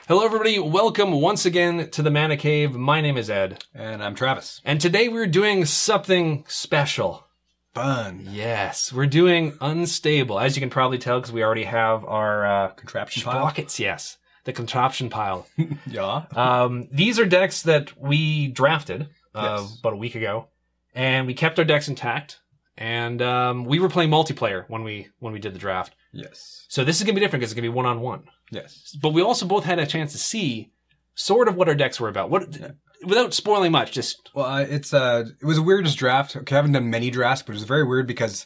Hello, everybody. Welcome once again to the Mana Cave. My name is Ed. And I'm Travis. And today we're doing something special. Fun. Yes, we're doing Unstable. As you can probably tell, because we already have our Contraption pile. sprockets. Yes, the contraption pile. Yeah. These are decks that we drafted Yes. about a week ago, and we kept our decks intact. And we were playing multiplayer when we did the draft. Yes. So this is gonna be different because it's gonna be one-on-one. Yes. But we also both had a chance to see sort of what our decks were about. Without spoiling much, just... Well, it was a weirdest draft. Okay, I haven't done many drafts, but it was very weird because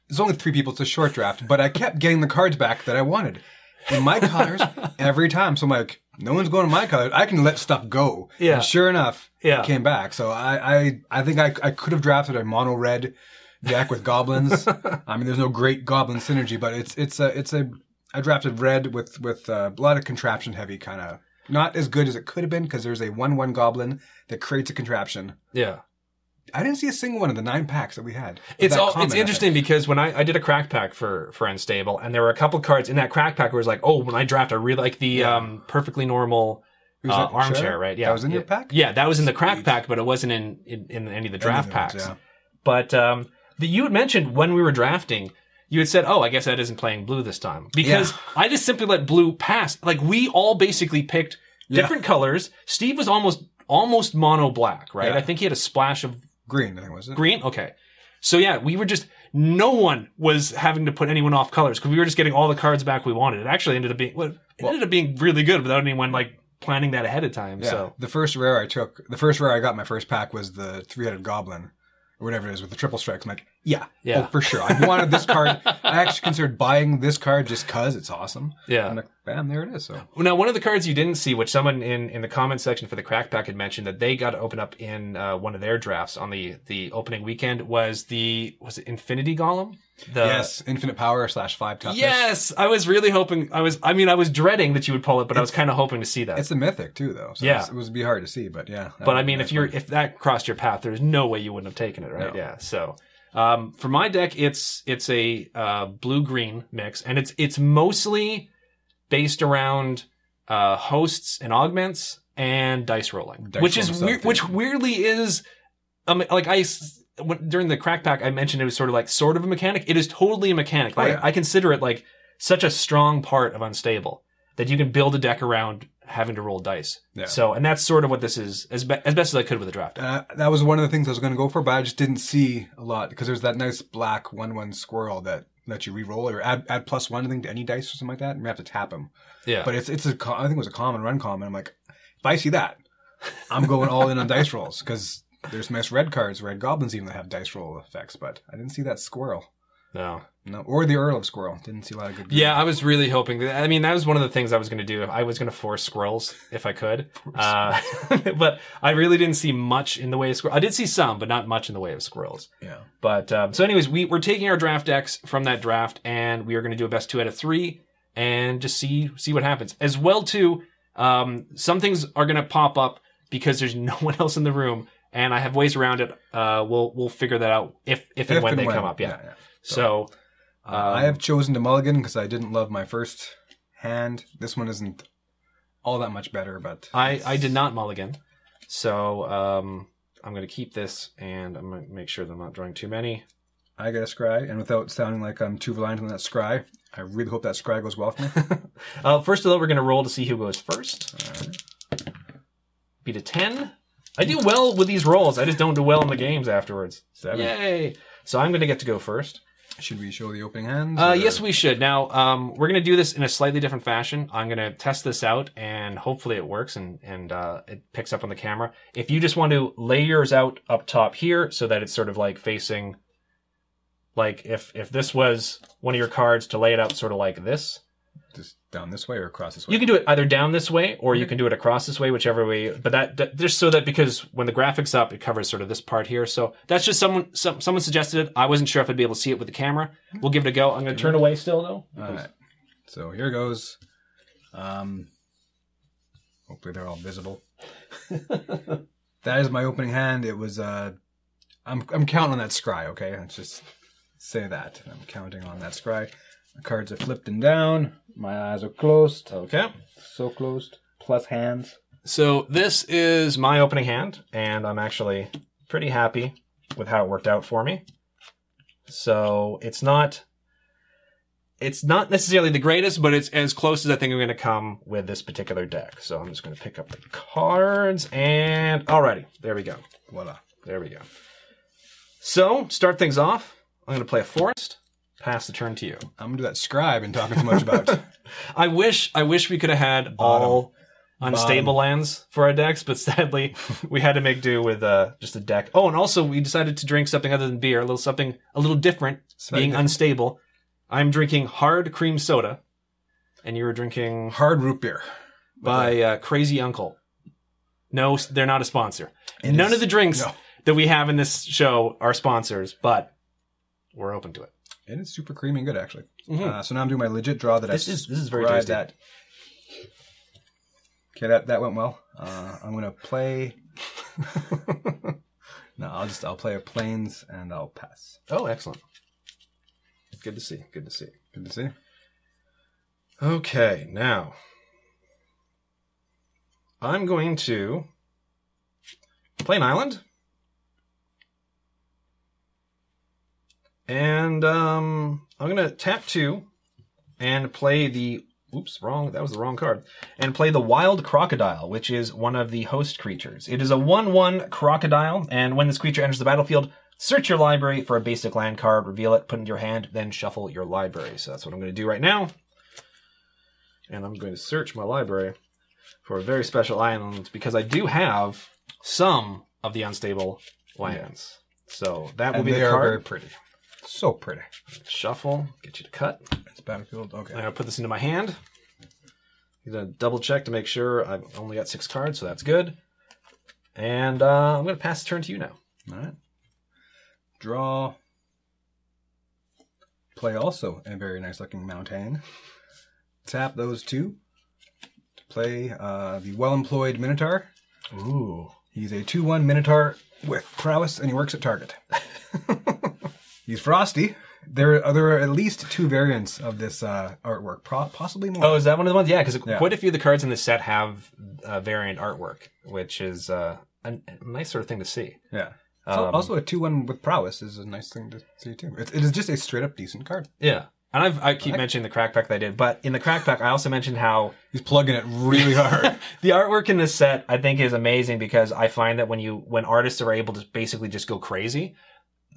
there's only 3 people. It's a short draft, but I kept getting the cards back that I wanted in my colors every time. So I'm like, no one's going to my colors. I can let stuff go. Yeah. And sure enough, Yeah. it came back. So I think I could have drafted a mono red deck with goblins. I mean, there's no great goblin synergy, but I drafted red with a lot of contraption heavy kind of. Not as good as it could have been because there's a 1/1 goblin that creates a contraption. Yeah. I didn't see a single one of the 9 packs that we had. It's interesting because when I did a crack pack for Unstable, and there were a couple cards in that crack pack where it was like, oh, when I draft, I really like the perfectly normal armchair, right? Yeah. That was in your pack? Yeah, that was in the crack pack, but it wasn't in any of the draft packs. Yeah. But you had mentioned when we were drafting, you had said, oh, I guess Ed isn't playing blue this time. Because I just simply let blue pass. Like, we all basically picked different colors. Steve was almost mono black, right? Yeah. I think he had a splash of Green, I think, was it? green. Okay. So yeah, we were just, no one was having to put anyone off colors because we were just getting all the cards back we wanted. It actually ended up being really good without anyone like planning that ahead of time. Yeah. So The first rare I got in my first pack was the 3-headed goblin. Or whatever it is with the triple strikes. I'm like, yeah. Oh, for sure. I wanted this card. I actually considered buying this card just cause it's awesome. Yeah. I'm like, bam, there it is. So now, one of the cards you didn't see, which someone in the comment section for the crack pack had mentioned that they got to open up in one of their drafts on the opening weekend was it Infinity Golem? yes, infinite power / 5 toughness. Yes, I was really hoping. I was dreading that you would pull it, but I was kind of hoping to see that. It's a mythic too, though. So Yeah. it would be hard to see, but yeah. But I mean, if that crossed your path, there's no way you wouldn't have taken it, right? No. Yeah. So, for my deck, it's a blue-green mix, and it's mostly based around hosts and augments and dice rolling, which is weird. Which weirdly is, during the crack pack, I mentioned it was sort of a mechanic. It is totally a mechanic. I consider it like such a strong part of Unstable that you can build a deck around having to roll dice. Yeah. So, and that's sort of what this is, as best as I could with the draft. That was one of the things I was going to go for, but I just didn't see a lot because there's that nice black 1/1 squirrel that lets you re-roll or add +1 I think to any dice or something like that, and you have to tap them. Yeah. But I think it was a common run common. I'm like, if I see that, I'm going all in on dice rolls because there's nice red cards, red goblins even that have dice roll effects, but I didn't see that squirrel. No. Or the Earl of Squirrel. Didn't see a lot of good. Yeah, I was really hoping that. I mean, that was one of the things I was going to do. I was going to force squirrels if I could. But I really didn't see much in the way of squirrels. I did see some, but not much in the way of squirrels. Yeah. But, so anyways, we're taking our draft decks from that draft, and we are going to do a best 2 out of 3 and just see what happens. As well, too, some things are going to pop up because there's no one else in the room, and I have ways around it. We'll figure that out if and when they come up. Yeah. So I have chosen to mulligan because I didn't love my first hand. This one isn't all that much better, but I did not mulligan. So I'm going to keep this, and I'm going to make sure that I'm not drawing too many. I got a scry, and without sounding like I'm too reliant on that scry, I really hope that scry goes well for me. First of all, we're going to roll to see who goes first. Beat a 10. I do well with these rolls. I just don't do well in the games afterwards. 7. Yay! So I'm going to get to go first. Should we show the opening hands? Yes, we should. Now, we're going to do this in a slightly different fashion. I'm going to test this out, and hopefully it works and it picks up on the camera. If you just want to lay yours out up top here so that it's sort of like facing, like if this was one of your cards, to lay it out sort of like this. Just down this way or across this way? You can do it either down this way or you can do it across this way, whichever way. But that just so that, because when the graphic's up, it covers sort of this part here. So that's just someone suggested it. I wasn't sure if I'd be able to see it with the camera. We'll give it a go. I'm going to turn away still though. All right. So here goes. Hopefully they're all visible. That is my opening hand. It was I'm counting on that scry. Okay, let's just say that I'm counting on that scry. The cards are flipped and down. My eyes are closed. Okay. So closed. plus hands. So this is my opening hand, and I'm actually pretty happy with how it worked out for me. So it's not necessarily the greatest, but it's as close as I think I'm going to come with this particular deck. So I'm just going to pick up the cards, and alrighty, there we go. Voila. There we go. So, start things off, I'm going to play a forest, pass the turn to you. I'm going to do that scribe and talking too much about. I wish we could have had all unstable lands for our decks, but sadly, we had to make do with just a deck. Oh, and also we decided to drink something other than beer, something a little different, being unstable. I'm drinking hard cream soda, and you were drinking hard root beer by Crazy Uncle. No, they're not a sponsor. None of the drinks that we have in this show are sponsors, but we're open to it. And it's super creamy and good, actually. So now I'm doing my legit draw that this is very tasty. Okay, that went well. I'm gonna play. No, I'll play a plains and I'll pass. Oh, excellent. Good to see. Good to see. Good to see. Okay, now I'm going to play an island. And I'm going to tap 2 and play the... Oops, wrong. That was the wrong card. And play the Wild Crocodile, which is one of the host creatures. It is a 1/1 crocodile, and when this creature enters the battlefield, search your library for a basic land card, reveal it, put it in your hand, then shuffle your library. So that's what I'm going to do right now. And I'm going to search my library for a very special island, because I do have some of the unstable lands. So that will be the card. They are very pretty. So pretty. Shuffle, get you to cut. It's battlefield. Okay. I'm going to put this into my hand. I'm going to double check to make sure I've only got 6 cards, so that's good. And I'm going to pass the turn to you now. All right. Draw. Play also a very nice looking mountain. Tap those 2 to play the well-employed Minotaur. Ooh. He's a 2/1 Minotaur with prowess, and he works at Target. He's frosty. There are at least 2 variants of this artwork, possibly more. Oh, is that one of the ones? Yeah, because quite a few of the cards in this set have variant artwork, which is a nice sort of thing to see. Yeah. Also, a 2/1 with prowess is a nice thing to see, too. It is just a straight-up decent card. Yeah. And I keep mentioning the crack pack that I did, but in the crack pack, I also mentioned how... He's plugging it really hard. The artwork in this set, I think, is amazing, because I find that when artists are able to basically just go crazy,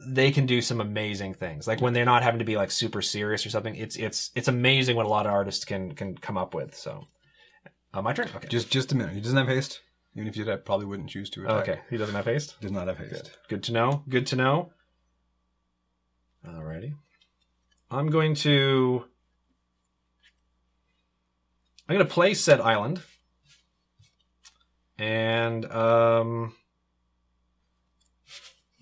they can do some amazing things. Like when they're not having to be like super serious or something, it's amazing what a lot of artists can come up with. So, my turn? Okay. Just a minute. He doesn't have haste. Even if you did, I probably wouldn't choose to attack. Okay. He doesn't have haste? Does not have haste. Good to know. Good to know. Alrighty. I'm going to play said island. And,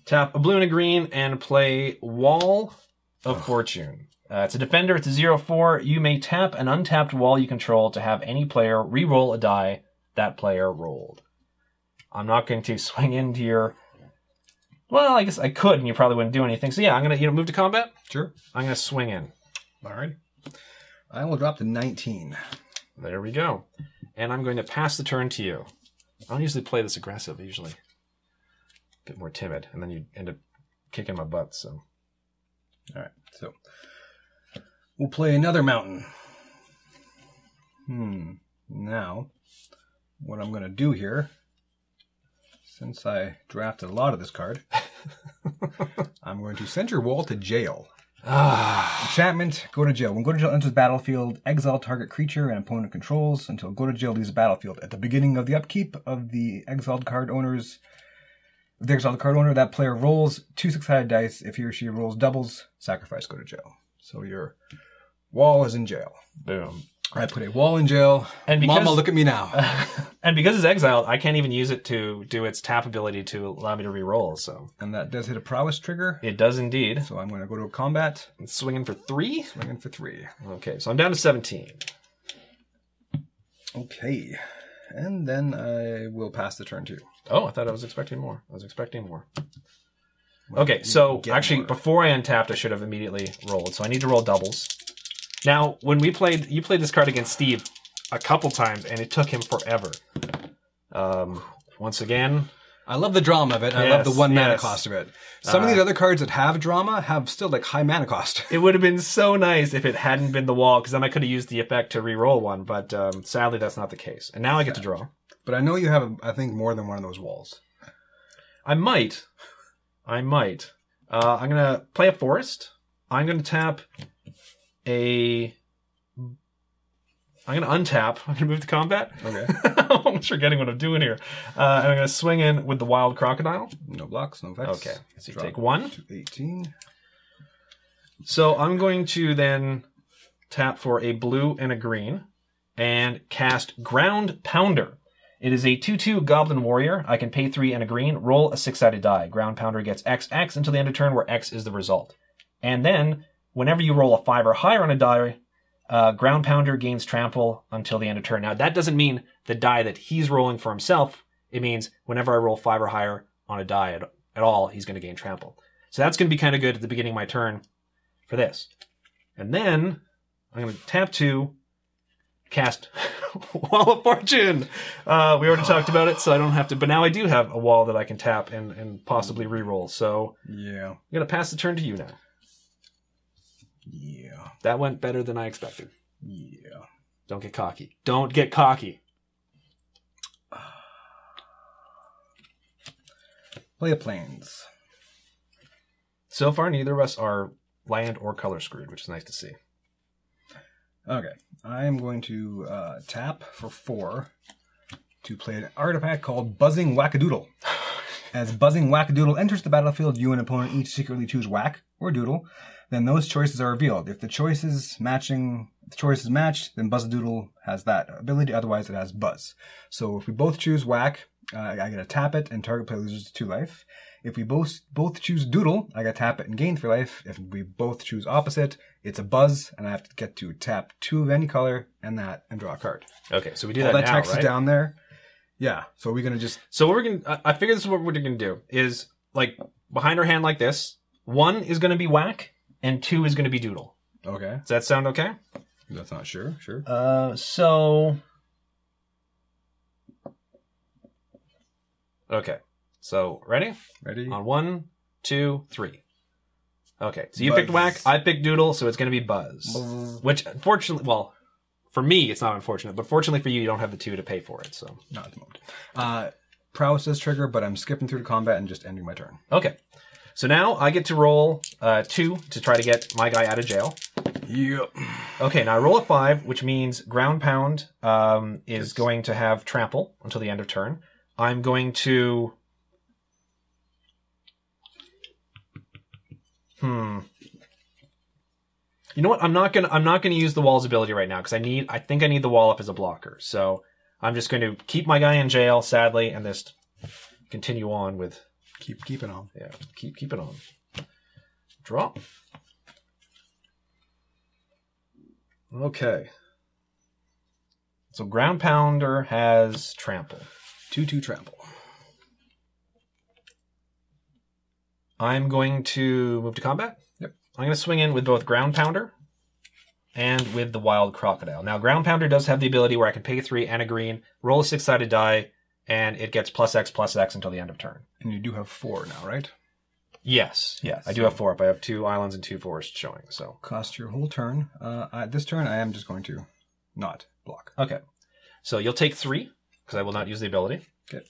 tap a blue and a green and play Wall of Fortune. It's a defender. It's a 0/4. You may tap an untapped wall you control to have any player re-roll a die that player rolled. I'm not going to swing into your... Well, I guess I could, and you probably wouldn't do anything. So yeah, I'm going to move to combat. Sure. I'm going to swing in. All right. I will drop to 19. There we go. And I'm going to pass the turn to you. I don't usually play this aggressive. Usually a bit more timid, and then you end up kicking my butt. So, all right. So we'll play another mountain. Now, what I'm going to do here, since I drafted a lot of this card, I'm going to send your wall to jail. Enchantment, go to jail. When go to jail enters the battlefield, exile target creature and opponent controls until go to jail leaves the battlefield. At the beginning of the upkeep of the exiled card owners, the exiled card owner, that player rolls 2 6-sided dice. If he or she rolls doubles, sacrifice, go to jail. So your wall is in jail. Boom. I put a wall in jail. And because, Mama, look at me now. And because it's exiled, I can't even use it to do its tap ability to allow me to re-roll. So. And that does hit a prowess trigger. It does indeed. So I'm going to go to a combat. And swinging for 3? Swinging for 3. Okay, so I'm down to 17. Okay. And then I will pass the turn to you. Oh, I thought I was expecting more. Okay, so actually, before I untapped, I should have immediately rolled. So I need to roll doubles. Now, when you played this card against Steve, a couple times, and it took him forever. Once again, I love the drama of it. And I love the 1 mana cost of it. Some of these other cards that have drama have still like high mana cost. It would have been so nice if it hadn't been the wall, because then I could have used the effect to re-roll one, but sadly that's not the case. And now I get to draw. But I know you have, I think, more than one of those walls. I might. I'm going to play a forest. I'm going to tap a... I'm going to untap. I'm going to move to combat. Okay. I'm almost forgetting what I'm doing here. And I'm going to swing in with the wild crocodile. No blocks, no effects. Okay. So you take 1. To 18. So I'm going to then tap for a blue and a green and cast Ground Pounder. It is a 2/2 Goblin Warrior. I can pay 3 and a green, roll a 6-sided die. Ground Pounder gets XX until the end of turn, where X is the result. And then, whenever you roll a 5 or higher on a die, Ground Pounder gains trample until the end of turn. Now, that doesn't mean the die that he's rolling for himself. It means whenever I roll 5 or higher on a die at all, he's going to gain trample. So that's going to be kind of good at the beginning of my turn for this. And then I'm going to tap 2, cast Wall of Fortune. We already talked about it, so I don't have to. But now I do have a wall that I can tap and possibly re-roll. So yeah, I'm going to pass the turn to you now. Yeah. That went better than I expected. Yeah. Don't get cocky. Don't get cocky. Play a plains. So far, neither of us are land or color screwed, which is nice to see. Okay. I'm going to tap for 4 to play an artifact called Buzzing Wackadoodle. As Buzzing Wackadoodle enters the battlefield, you and opponent each secretly choose Whack or Doodle. Then those choices are revealed. If the choice is matched, then Buzzadoodle has that ability. Otherwise, it has Buzz. So if we both choose Whack, I get to tap it and target player loses 2 life. If we both choose Doodle, I get to tap it and gain 3 life. If we both choose opposite, it's a Buzz, and I have to get to tap 2 of any color and draw a card. Okay, so we do All that that now, text right? is down there. Yeah, so we're gonna just. So what we're gonna. I figure this is what we're gonna do. Is like behind our hand like this. 1 is gonna be Whack, and 2 is gonna be Doodle. Okay. Does that sound okay? That's not sure. Sure. So. Okay. So ready? Ready. On 1, 2, 3. Okay. So you Buzz. picked Whack. I picked Doodle. So it's gonna be Buzz. Buzz. Which, unfortunately, well, for me it's not unfortunate, but fortunately for you, you don't have the 2 to pay for it. So Not at the moment. Prowess does trigger, but I'm skipping through to combat and just ending my turn. okay. So now I get to roll 2 to try to get my guy out of jail. Yep. Okay, now I roll a 5, which means Ground Pound is going to have trample until the end of turn. I'm going to... You know what? I'm not gonna use the wall's ability right now because I think I need the wall up as a blocker. So I'm just going to keep my guy in jail, sadly, and just continue on with Keep it on. yeah, keep it on. Draw. Okay. So Ground Pounder has trample. 2/2 trample. I'm going to move to combat. Yep. I'm going to swing in with both Ground Pounder and with the Wild Crocodile. Now, Ground Pounder does have the ability where I can pay 3 and a green, roll a 6-sided die, and it gets +X until the end of turn. And you do have 4 now, right? Yes. I do have 4 up. I have 2 islands and 2 forests showing. So Cost your whole turn. This turn, I am just going to not block. okay. So you'll take 3 because I will not use the ability. Okay.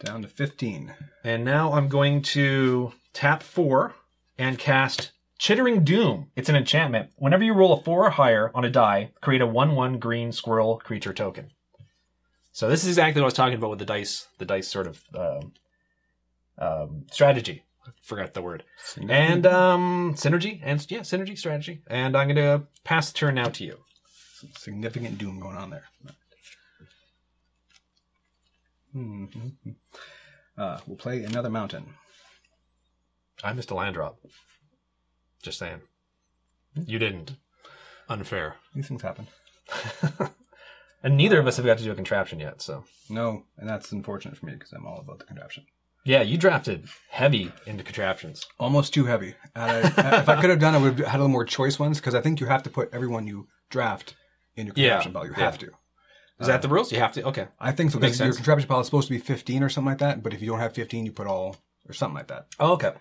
Down to 15. And now I'm going to tap 4 and cast Chittering Doom. It's an enchantment. Whenever you roll a 4 or higher on a die, create a 1/1 green squirrel creature token. So this is exactly what I was talking about with the dice sort of strategy. I forgot the word. And synergy. And yeah, synergy strategy. And I'm going to pass the turn now to you. Some significant doom going on there. We'll play another mountain. I missed a land drop. Just saying. You didn't. Unfair. These things happen. And neither of us have got to do a contraption yet, so. No, and that's unfortunate for me because I'm all about the contraption. Yeah, you drafted heavy into contraptions. Almost too heavy. If I could have done, I would have had a little more choice ones because I think you have to put everyone you draft in your contraption pile. You have to. Is that the rules? You have to? Okay. I think so, Makes because your sense. contraption pile is supposed to be 15 or something like that, but if you don't have 15, you put all, or something like that. Oh, okay.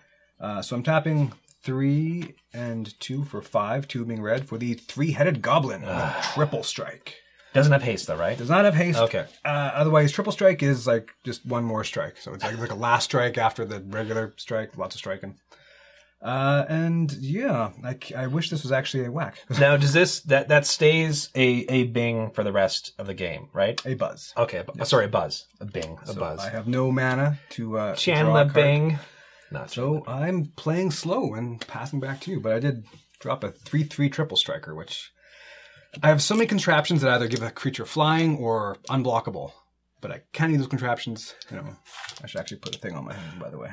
So I'm tapping 3 and 2 for 5, 2 being red, for the 3-headed goblin. Triple strike. Doesn't have haste, though, right? Does not have haste. Okay. Otherwise, triple strike is like just one more strike. So it's like a last strike after the regular strike. Lots of striking. And yeah, I wish this was actually a whack. Now, does this that stays a bing for the rest of the game, right? A buzz. Okay, sorry, a buzz, a bing, a buzz. I have no mana to Channel draw a a card. bing. Not So I'm playing slow and passing back to you. But I did drop a 3/3 triple striker, which I have so many contraptions that either give a creature flying or unblockable. But I can't use those contraptions. You know, I should actually put a thing on my hand, by the way,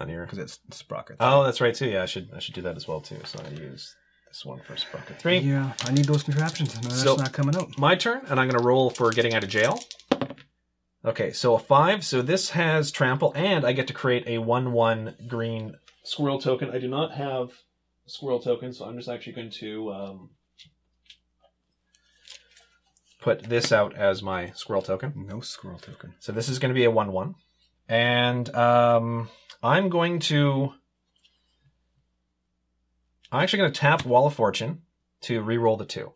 on here because it's sprocket. Oh, that's right too. Yeah, I should do that as well too. So I use this one for Sprocket 3. Yeah, I need those contraptions. No, that's not coming out. My turn, and I'm going to roll for getting out of jail. Okay, so a 5. So this has trample, and I get to create a 1/1 green squirrel token. I do not have a squirrel token, so I'm just actually going to put this out as my squirrel token. No squirrel token. So this is going to be a 1/1. And I'm actually going to tap Wall of Fortune to re-roll the 2.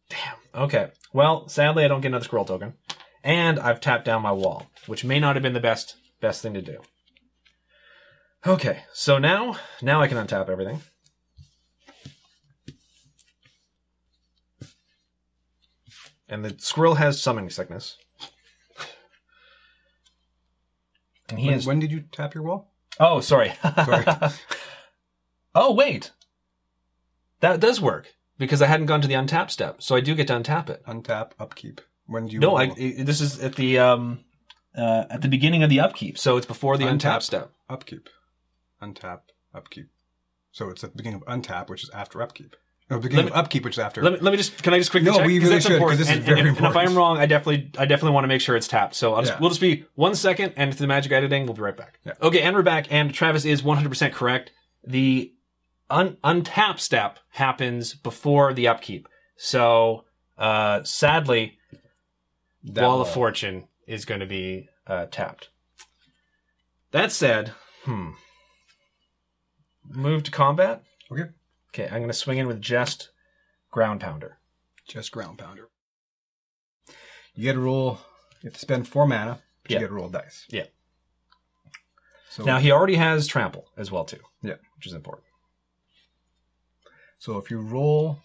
Damn. Okay. Well, sadly, I don't get another squirrel token. And I've tapped down my wall, which may not have been the best thing to do. Okay. So now I can untap everything. And the squirrel has summoning sickness. And When did you tap your wall? Oh, sorry. Sorry. Oh, wait. That does work because I hadn't gone to the untap step, so I do get to untap it. Untap, upkeep. When do you? No, this is at the beginning of the upkeep, so it's before the untap step. Upkeep, untap, upkeep. So it's at the beginning of untap, which is after upkeep. No, beginning of upkeep, which is after. Let me just. Can I just quickly check? we really that's should, important. because this is very important. And if I'm wrong, I definitely want to make sure it's tapped. So we'll just be 1 second, and to the magic editing, we'll be right back. Yeah. Okay, and we're back, and Travis is 100% correct. The untap step happens before the upkeep. So sadly, Wall of Fortune is going to be tapped. That said, move to combat. Okay. Okay, I'm going to swing in with just Ground Pounder. Just Ground Pounder. You get to roll. You have to spend 4 mana, but you get to roll dice. Yeah. So now he already has Trample as well too. Yeah, which is important. So if you roll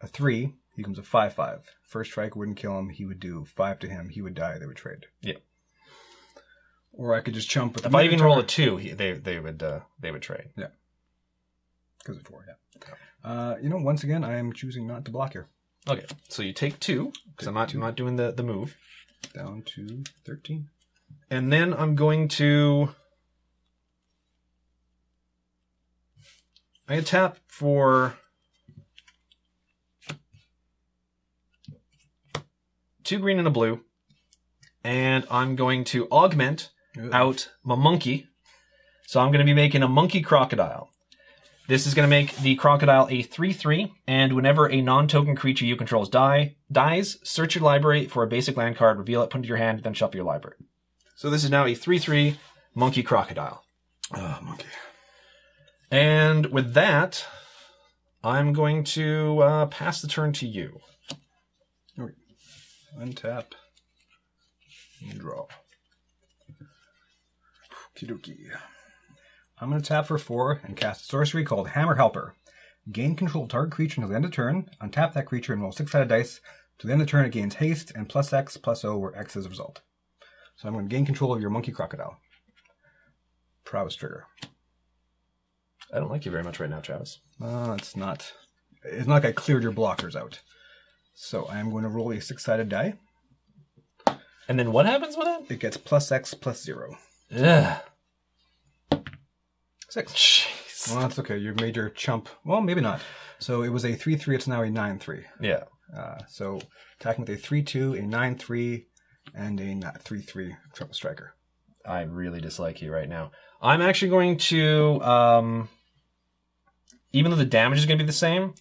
a 3, he becomes a 5/5. First strike wouldn't kill him. He would do 5 to him. He would die. They would trade. Yeah. Or I could just chump with. If I even roll a 2, they would trade. Yeah. Because of 4, yeah. Once again, I am choosing not to block here. Okay, so you take 2 because I'm not doing the move. Down to 13. And then I'm going to. I tap for 2 green and a blue, and I'm going to augment out my monkey. So I'm going to be making a monkey crocodile. This is going to make the crocodile a 3/3, and whenever a non-token creature you control dies, search your library for a basic land card, reveal it, put it in your hand, then shuffle your library. So this is now a 3/3 monkey crocodile. Monkey. And with that, I'm going to pass the turn to you. Okay. Untap. And draw. Okie-dokie. I'm going to tap for 4 and cast a sorcery called Hammer Helper. Gain control of target creature until the end of turn. Untap that creature and roll 6-sided dice. To the end of the turn, it gains haste and +X, +O, where X is a result. So I'm going to gain control of your monkey crocodile. Prowess trigger. I don't like you very much right now, Travis. It's not like I cleared your blockers out. So I'm going to roll a 6-sided die. And then what happens with it? It gets +X, +0. Ugh. 6. Jeez. Well, that's okay. You've made your chump. Well, maybe not. So it was a 3/3. It's now a 9/3. Yeah. So attacking with a 3/2, a 9/3, and a 3/3 triple striker. I really dislike you right now. I'm actually going to even though the damage is going to be the same,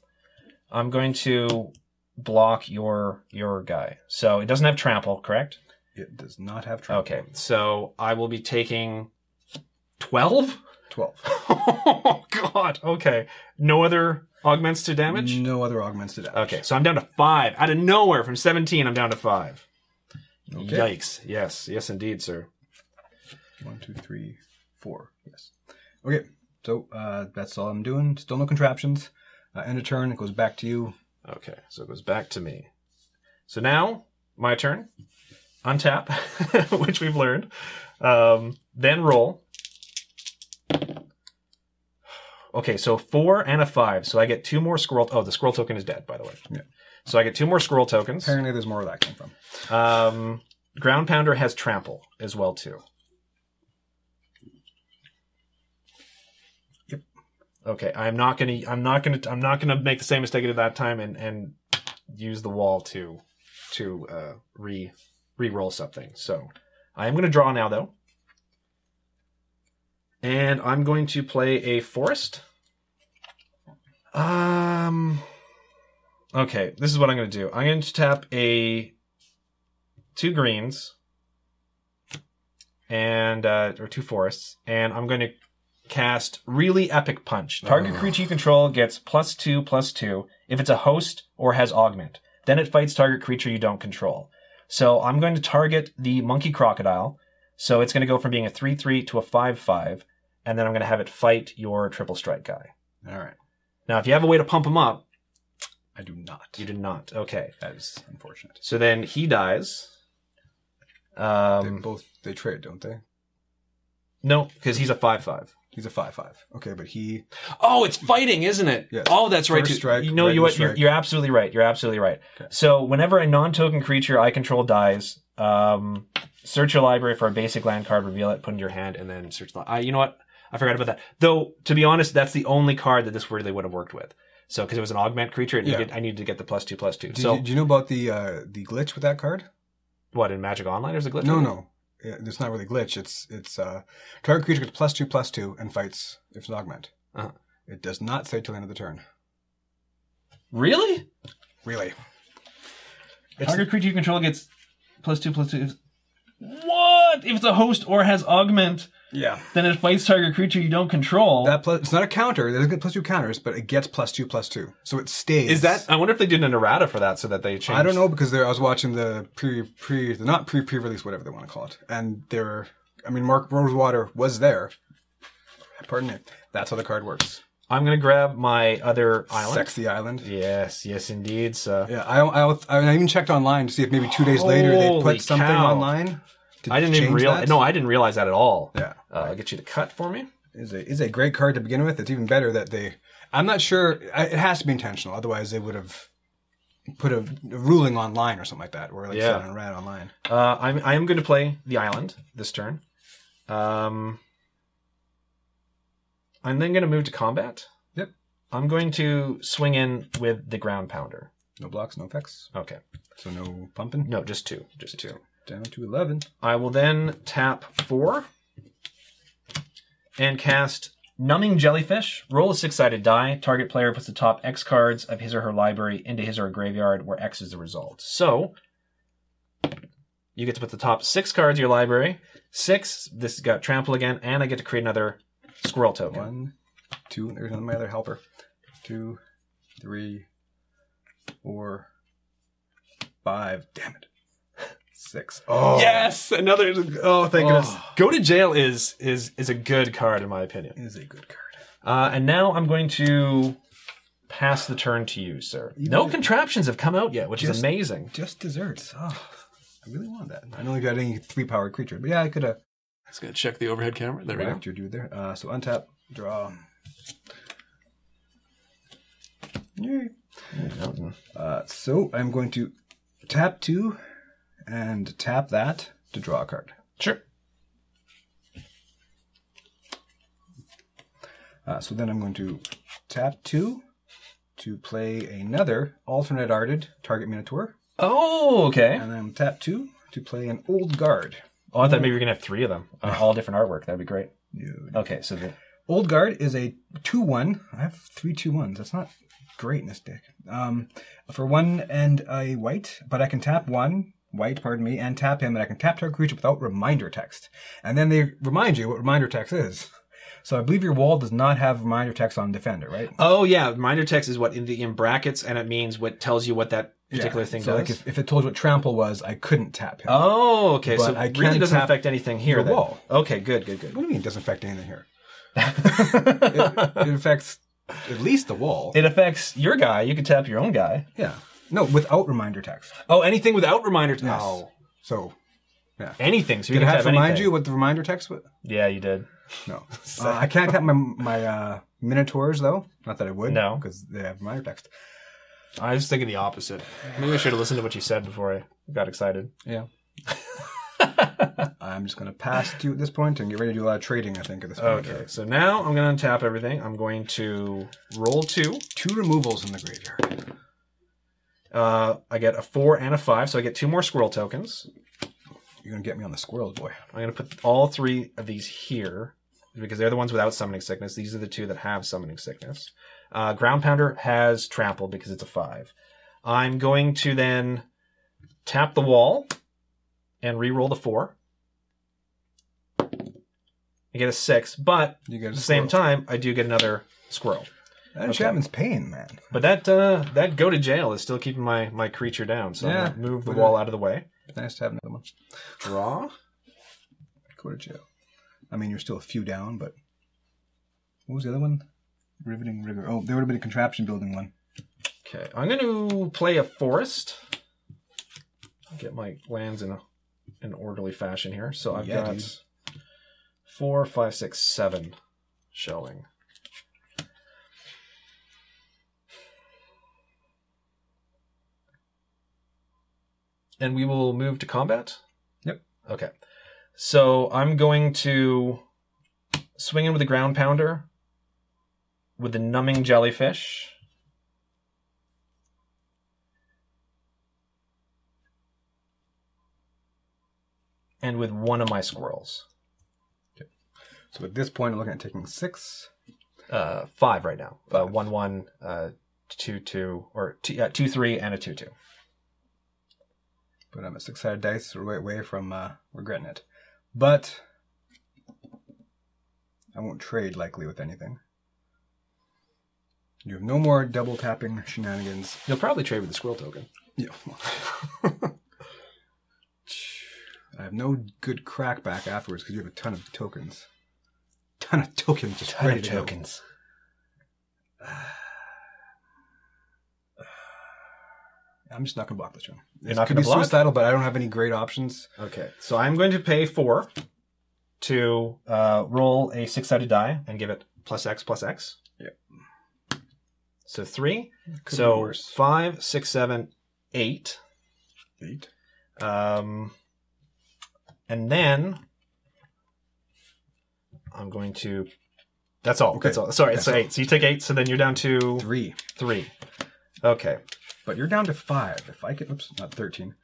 I'm going to block your guy. So it doesn't have trample, correct? It does not have trample. Okay, so I will be taking 12? 12. Oh, God. Okay. No other augments to damage? No other augments to damage. Okay, so I'm down to 5. Out of nowhere, from 17, I'm down to 5. Okay. Yikes. Yes. Yes, indeed, sir. 1, 2, 3, 4. Yes. Okay, so that's all I'm doing. Still no contraptions. End of turn. It goes back to you. Okay, so it goes back to me. So now, my turn. Untap, which we've learned. Then roll. Okay, so 4 and a 5. So I get 2 more squirrel... Oh, the squirrel token is dead, by the way. Yeah. So I get 2 more squirrel tokens. Apparently there's more where that came from. Ground Pounder has trample as well, too. Yep. Okay, I'm not gonna make the same mistake I did that time and use the wall to re-roll something. So I am gonna draw now, though. And I'm going to play a forest. Okay, this is what I'm going to do. I'm going to tap 2 greens and or 2 forests, and I'm going to cast Really Epic Punch. Target creature you control gets +2/+2 if it's a host or has augment. Then it fights target creature you don't control. So I'm going to target the Monkey Crocodile. So it's going to go from being a 3/3 to a 5/5. And then I'm going to have it fight your triple strike guy. All right. Now, if you have a way to pump him up... I do not. You do not. Okay. That is unfortunate. So then he dies. They trade, don't they? No, because he's a 5/5. He's a 5/5. Okay, but he... Oh, it's fighting, isn't it? Yes. Oh, that's right. First strike, you know, strike. you're absolutely right. You're absolutely right. Okay. So whenever a non-token creature I control dies, search your library for a basic land card, reveal it, put it in your hand, and then search the... you know what? I forgot about that. Though, to be honest, that's the only card that this really would have worked with. So, because it was an augment creature, I needed to get the +2/+2. Do you know about the glitch with that card? What, in Magic Online there's a glitch? No. It's not really glitch. It's target creature gets +2/+2 and fights if it's an augment. Uh-huh. It does not say till the end of the turn. Really? Really. Target creature you control gets +2/+2. What? If it's a host or has augment... Yeah. Then it fights target creature you don't control. It's not a counter. It doesn't get +2 counters, but it gets +2/+2. So it stays. Is that? I wonder if they did an errata for that so that they changed. I don't know because I was watching the pre-release, whatever they want to call it, and Mark Rosewater was there. Pardon me. That's how the card works. I'm gonna grab my other island. Sexy island. Yes, indeed. So yeah, I even checked online to see if maybe 2 days later they put something online. I didn't even realize. No, I didn't realize that at all. Yeah, I'll get you to cut for me. Is a great card to begin with. It's even better that they. I'm not sure. It has to be intentional. Otherwise, they would have put a ruling online or something like that, or said on Red online. I am going to play the island this turn. I'm then going to move to combat. Yep. I'm going to swing in with the Ground Pounder. No blocks, no effects. Okay. So no pumping. No, just 2. Just 2. Down to 11. I will then tap 4 and cast Numbing Jellyfish. Roll a 6-sided die. Target player puts the top X cards of his or her library into his or her graveyard, where X is the result. So, you get to put the top 6 cards of your library. 6, this has got trample again, and I get to create another squirrel token. 1, 2, there's my other helper. 2, 3, 4, 5. Damn it. 6. Oh yes, another. Oh, thank goodness. Go to Jail is a good card in my opinion. It is a good card. And now I'm going to pass the turn to you, sir. No contraptions have come out yet, which is amazing. Just desserts. Oh, I really want that. I don't think I got any 3-powered creature, but yeah, I could have. Just gonna check the overhead camera. There we go. Your dude there. So untap, draw. Yay. So I'm going to tap 2. And tap that to draw a card. Sure. So then I'm going to tap 2 to play another alternate arted target Minotaur. Oh, okay. And then tap 2 to play an old guard. Oh, I thought maybe you were going to have 3 of them. All different artwork. That'd be great. Dude. Okay, so the Old Guard is a 2/1. I have 3 2/1s. That's not great in this deck. For 1 and a white, but I can tap 1 white, pardon me, and tap him, and I can tap target creature without reminder text. And then they remind you what reminder text is. So I believe your wall does not have reminder text on Defender, right? Oh yeah, reminder text is what in brackets, and it means what tells you what that particular thing does. Like if it told you what trample was, I couldn't tap him. Oh, okay. But So I it really can doesn't tap affect anything here. your Then. wall. Okay, good. What do you mean it doesn't affect anything here? It affects at least the wall. It affects your guy. You can tap your own guy. Yeah. No, without reminder text. Oh, anything without reminder text. Yes. Oh. So, yeah. Anything. So you Did I can have tap to remind anything. you what the reminder text was? Yeah, you did. No. I can't tap my Minotaurs, though. Not that I would. No. Because they have reminder text. I was thinking the opposite. Maybe I should have listened to what you said before I got excited. Yeah. I'm just going to pass to you at this point and get ready to do a lot of trading, I think, at this point. Okay, so now I'm going to untap everything. I'm going to roll 2. 2 removals in the graveyard. I get a 4 and a 5, so I get 2 more squirrel tokens. You're going to get me on the squirrels, boy. I'm going to put all 3 of these here, because they're the ones without summoning sickness. These are the 2 that have summoning sickness. Ground Pounder has trample because it's a 5. I'm going to then tap the wall and re-roll the 4. I get a 6, but at the same time, I do get another squirrel. That enchantment's pain, man. But that go to jail is still keeping my creature down, so I'm going to move the wall out of the way. Nice to have another one. Draw. Go to jail. I mean, you're still a few down, but... What was the other one? Riveting Rigor. Oh, there would have been a contraption building one. Okay, I'm going to play a forest. Get my lands in an orderly fashion here. So I've got... Dude. 4, 5, 6, 7 showing. And we will move to combat? Yep. Okay. So I'm going to swing in with the Ground Pounder, with the Numbing Jellyfish, and with one of my squirrels. So at this point, I'm looking at taking 6. 5 right now. 1, 1, 2, 2, or 2, 3, and a 2, 2. But I'm a 6-sided dice away from regretting it. But I won't trade likely with anything. You have no more double tapping shenanigans. You'll probably trade with the squirrel token. Yeah. I have no good crackback afterwards because you have a ton of tokens. Ton of tokens just ready to go. I'm just not going to block this one. You're not could going be to block? suicidal, but I don't have any great options. Okay, so I'm going to pay 4 to roll a 6-sided die and give it plus X plus X. Yep. So 3. Could so be worse. 5, 6, 7, 8. 8. And then I'm going to... That's all. Okay. That's all. Sorry, That's so all. 8. So you take 8, so then you're down to... 3. 3. Okay. But you're down to 5. If I can... Oops, not 13.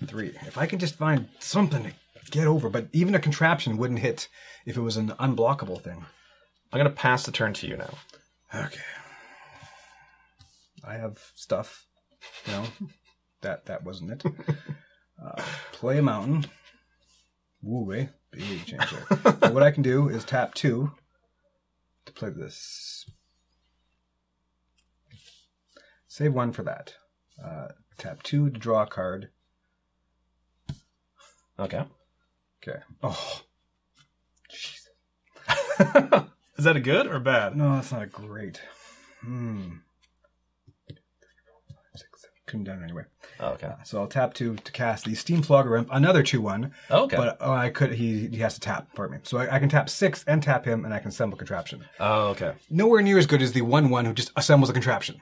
3. If I can just find something to get over, but even a contraption wouldn't hit if it was an unblockable thing. I'm going to pass the turn to you now. Okay. I have stuff. You know, that wasn't it. Play a mountain. Woo, eh? Big change there. So what I can do is tap 2 to play this. Save 1 for that. Tap 2 to draw a card. Okay. Okay. Oh. Jesus. Is that a good or bad? No, that's not great. Couldn't down anyway. Oh, okay. So I'll tap 2 to cast the Steam Flogger Imp, another 2/1. Okay. But I could. He has to tap. Pardon me. So I can tap 6 and tap him, and I can assemble contraption. Oh, okay. Nowhere near as good as the 1/1 who just assembles a contraption.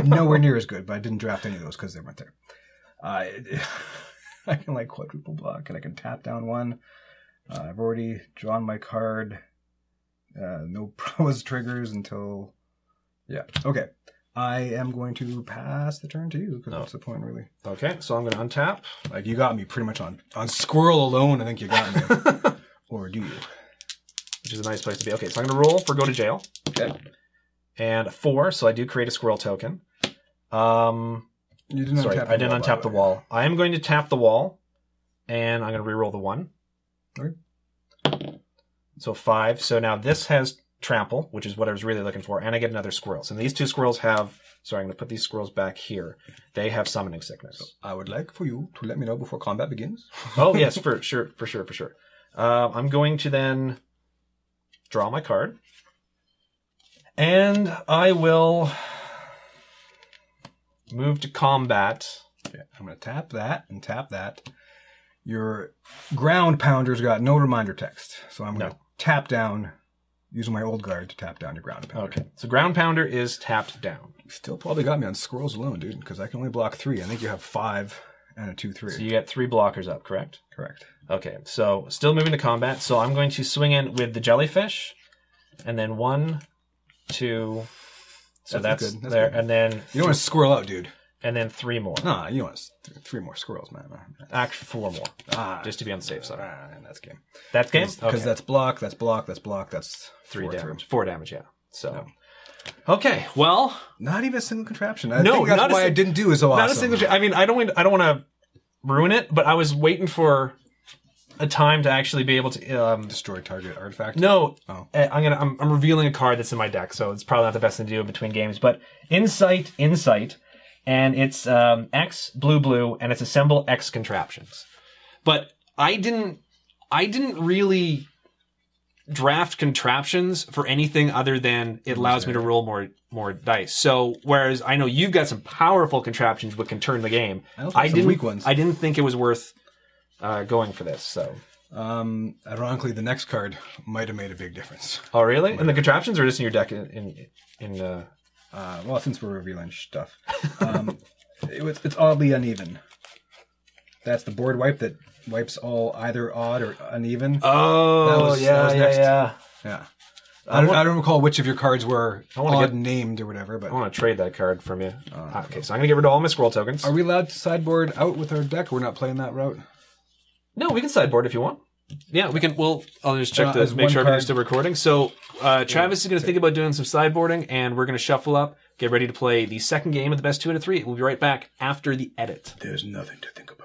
Nowhere near as good. But I didn't draft any of those because they weren't there. I can like quadruple block, and I can tap down 1. I've already drawn my card. No pros triggers until. Yeah. Okay. I am going to pass the turn to you because that's the point, really. Okay, so I'm going to untap. Like, you got me pretty much on Squirrel alone. I think you got me. Or do you? which is a nice place to be. Okay, so I'm going to roll for go to jail. Okay. And a 4, so I do create a squirrel token. You didn't Sorry, untap I didn't untap the wall. I am going to tap the wall, and I'm going to reroll the 1. Okay. So 5. So now this has trample, which is what I was really looking for, and I get another squirrel. So these 2 squirrels have... Sorry, I'm going to put these squirrels back here. They have summoning sickness. I would like for you to let me know before combat begins. Oh, yes, for sure. I'm going to then draw my card. And I will move to combat. Okay, I'm going to tap that and tap that. Your ground pounder's got no reminder text. So I'm going to tap down, using my old guard to tap down your ground pounder. Okay, so ground pounder is tapped down. You still probably got me on squirrels alone, dude, because I can only block 3. I think you have 5 and a 2/3. So you get 3 blockers up, correct? Correct. Okay, so still moving to combat. So I'm going to swing in with the jellyfish, and then 1, 2. So that's good. there, Good. and then You don't want to squirrel out, dude. and then 3 more. Nah, you want 3 more squirrels, man. Actually, 4 more, Ah, just to be on the safe side. that's game. That's game. Because that's block, that's block, that's block, that's 3 4 damage. 4 damage, yeah. So, okay, well, Not even a single contraption. I No, think that's not a why I didn't do so awesome. not a single. I mean, I don't want to ruin it, but I was waiting for a time to actually be able to. Destroy target artifact. No, Oh. I'm revealing a card that's in my deck, so it's probably not the best thing to do between games. But insight, and it's X blue, and it's assemble X contraptions. But I didn't really draft contraptions for anything other than it allows me to roll more dice. So whereas I know you've got some powerful contraptions which can turn the game, I didn't. Weak ones. I didn't think it was worth going for this. So Ironically, the next card might have made a big difference. oh really? And the contraptions are just in your deck Well, since we're revealing stuff, it's oddly uneven. That's the board wipe that wipes all either odd or uneven. Oh, that was next. yeah. I don't recall which of your cards were odd named or whatever. But I want to trade that card from you. Okay, so I'm going to get rid of all my scroll tokens. Are we allowed to sideboard out with our deck? We're not playing that route? No, we can sideboard if you want. Yeah, we can. I'll just check as make one sure card. everything's still recording. So Travis is going to think about doing some sideboarding, and we're going to shuffle up, get ready to play the second game of the best 2 out of 3. We'll be right back after the edit. There's nothing to think about.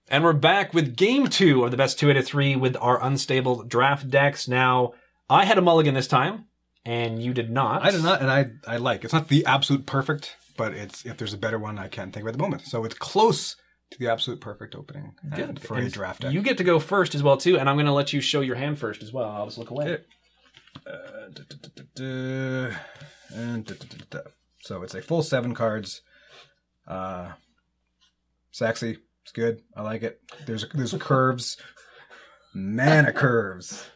And we're back with game 2 of the best 2 out of 3 with our unstable draft decks. Now, I had a mulligan this time, and you did not. I did not, and I like. It's not the absolute perfect, but it's if there's a better one, I can't think of at the moment. So it's close to the absolute perfect opening for a draft deck. You get to go first as well, too, and I'm going to let you show your hand first as well. I'll just look away. So it's a full 7 cards. Sexy. It's good. I like it. There's curves. Mana curves.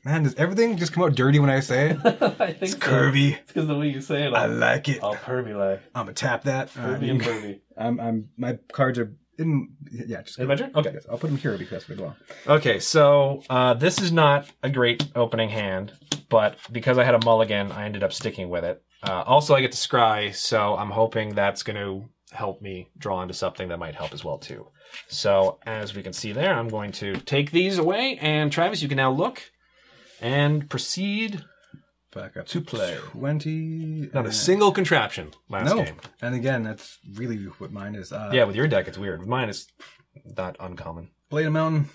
Man, does everything just come out dirty when I say it? I think it's curvy. It's because the way you say it. I like it. I'll pervy like. I'm gonna tap that. Pervy and pervy. My cards are in. Yeah, just in Adventure. Okay, I'll put them here because that's what I want. Okay, so this is not a great opening hand, but because I had a mulligan, I ended up sticking with it. Also, I get to scry, so I'm hoping that's going to help me draw into something that might help as well too. So as we can see there, I'm going to take these away, and Travis, you can now look and proceed back up to play. 20. Not a single contraption last game. And again, that's really what mine is. Yeah, with your deck, it's weird. Mine is not uncommon. Blade of Mountain.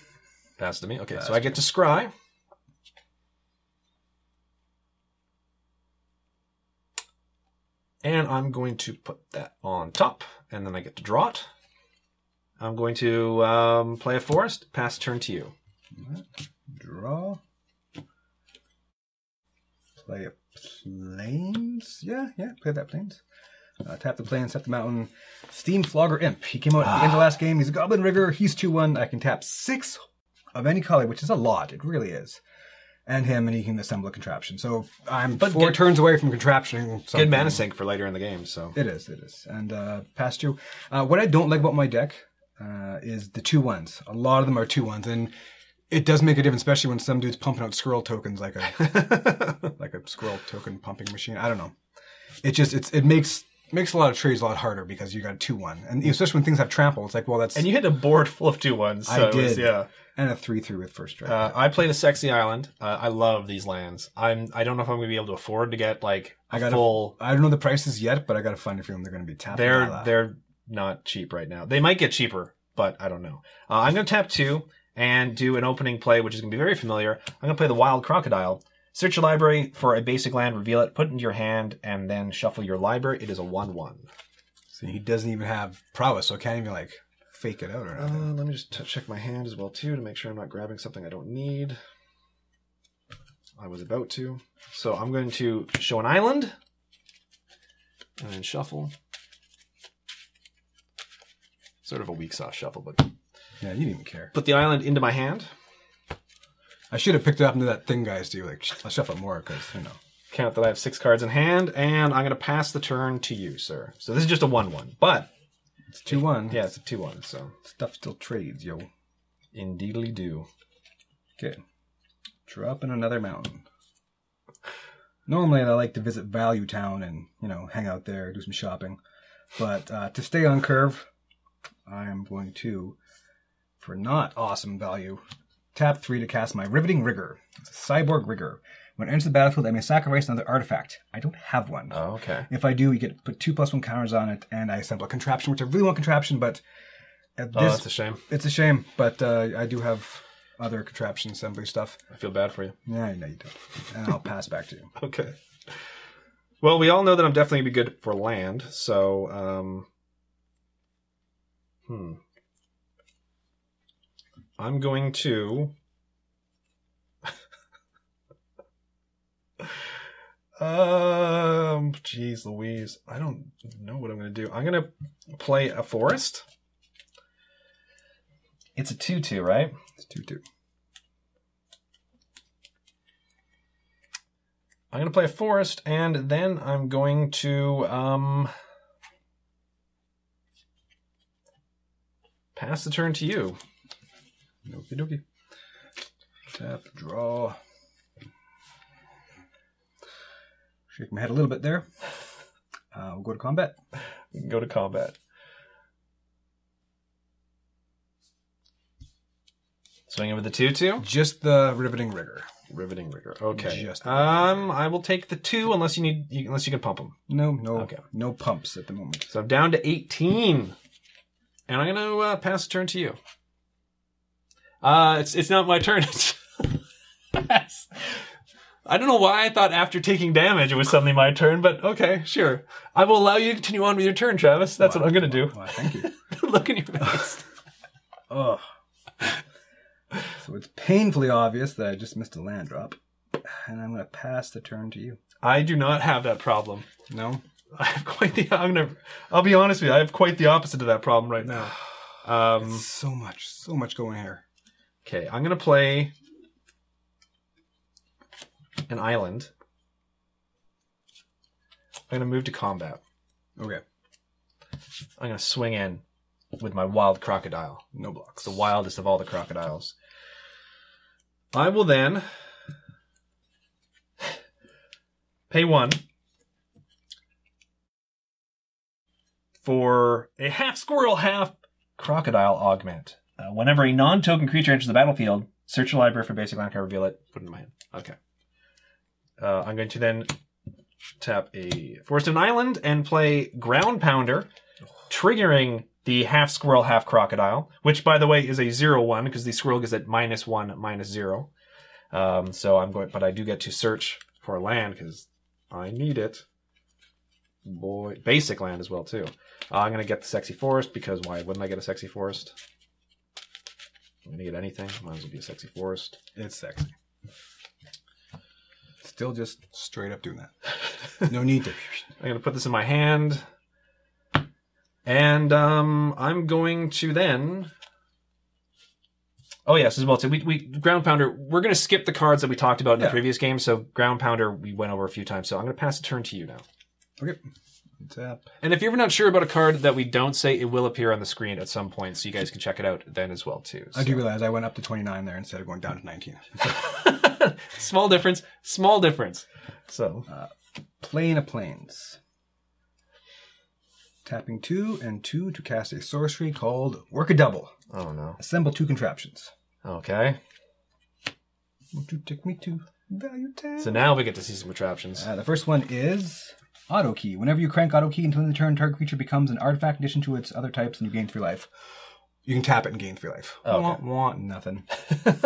Pass to me. Okay, so I get to scry. And I'm going to put that on top, and then I get to draw it. I'm going to play a forest, pass turn to you. Draw. Play a plains. Yeah, play that plains. Tap the plains, tap the mountain. Steam Flogger Imp. He came out at the end of last game. He's a Goblin Rigger. He's 2/1. I can tap 6 of any color, which is a lot. It really is. And him, and he can assemble a contraption. So I'm 4 turns away from contraptioning. Good mana sink for later in the game. So it is. And past you. What I don't like about my deck is the 2/1s. A lot of them are 2/1s, and it does make a difference, especially when some dude's pumping out squirrel tokens like a like a squirrel token pumping machine. I don't know. It makes a lot of trades a lot harder because you got a 2/1, and especially when things have trample. It's like, well, that's and you hit a board full of 2/1s. So I did. And a 3/3 with first strike. I played a Sexy Island. I love these lands. I don't know if I'm going to be able to afford to get like full. I don't know the prices yet, but I got a funny feeling they're going to be tapped. They're not cheap right now. They might get cheaper, but I don't know. I'm going to tap 2 and do an opening play, which is going to be very familiar. I'm going to play the Wild Crocodile. Search your library for a basic land, reveal it, put it into your hand, and then shuffle your library. It is a 1/1. So he doesn't even have prowess, so I can't even like fake it out or anything. Let me just check my hand as well too to make sure I'm not grabbing something I don't need. I was about to. So I'm going to show an island and then shuffle. Sort of a weak sauce shuffle, but yeah, you didn't even care. Put the island into my hand. I should have picked it up and do that thing guys do, like I'll shuffle more because Count that I have 6 cards in hand, and I'm going to pass the turn to you, sir. So this is just a 1/1, but it's 2/1. Yeah, it's a 2/1. So stuff still trades, yo. Indeedly do. Okay, drop in another mountain. Normally, I like to visit Value Town and hang out there, do some shopping. But to stay on curve, I am going to, for not awesome value, tap 3 to cast my Riveting Rigor. It's a Cyborg Rigor. When it enters the battlefield, I may sacrifice another artifact. I don't have one. Oh, okay. If I do, you get to put 2+1 counters on it, and I assemble a contraption, which I really want contraption, but that's a shame. It's a shame, but I do have other contraption assembly stuff. I feel bad for you. Yeah, I know you don't. And I'll pass back to you. Okay. Well, we all know that I'm definitely going to be good for land, so I'm going to Jeez Louise. I don't know what I'm going to do. I'm going to play a forest. It's a 2/2, right? It's 2/2. I'm going to play a forest, and then I'm going to pass the turn to you. Okie dokie. Tap, draw. Shake my head a little bit there. We'll go to combat. We can go to combat. Swinging with the 2/2? Just the Riveting Rigor. Riveting Rigor. Okay. I will take the 2 unless you can pump them. No. Okay. No pumps at the moment. So I'm down to 18. And I'm going to pass the turn to you. It's not my turn. I don't know why I thought after taking damage it was suddenly my turn, but okay, sure. I will allow you to continue on with your turn, Travis. That's what I'm going to do. Well, thank you. Look in your face. Oh. So it's painfully obvious that I just missed a land drop. And I'm going to pass the turn to you. I do not have that problem. No? I have quite the... I'll be honest with you. I have quite the opposite of that problem right now. So much going here. Okay, I'm going to play an island. I'm going to move to combat. Okay. I'm going to swing in with my Wild Crocodile. No blocks. It's the wildest of all the crocodiles. I will then pay 1 for a half squirrel, half crocodile augment. Whenever a non-token creature enters the battlefield, search your library for basic land card, reveal it, put it in my hand. Okay. I'm going to then tap a Forest and Island and play Ground Pounder, triggering the half squirrel, half crocodile, which, by the way, is a 0/1 because the squirrel gets at -1, -0. So I'm going, but I do get to search for land because I need it. Boy, basic land as well too. I'm going to get the Sexy Forest because why wouldn't I get a Sexy Forest? I'm going to get anything. Might as well be a Sexy Forest. It's sexy. Still just straight up doing that. No need to. I'm going to put this in my hand. And I'm going to then... Oh, yes, as well. So we Ground Pounder, we're going to skip the cards that we talked about in the previous game. So Ground Pounder, we went over a few times. So I'm going to pass the turn to you now. Okay. Tap. And if you're ever not sure about a card that we don't say, it will appear on the screen at some point. So you guys can check it out then as well, too. So. I do realize I went up to 29 there instead of going down to 19. Small difference. Small difference. So, Plane of Plains. Tapping 2 and 2 to cast a sorcery called Work a Double. Oh no. Assemble 2 contraptions. Okay. Won't you take me to value tab? So now we get to see some attractions. The first one is Auto Key. Whenever you crank Auto Key until the turn, target creature becomes an artifact in addition to its other types, and you gain 3 life. You can tap it and gain 3 life. Okay. Want nothing. And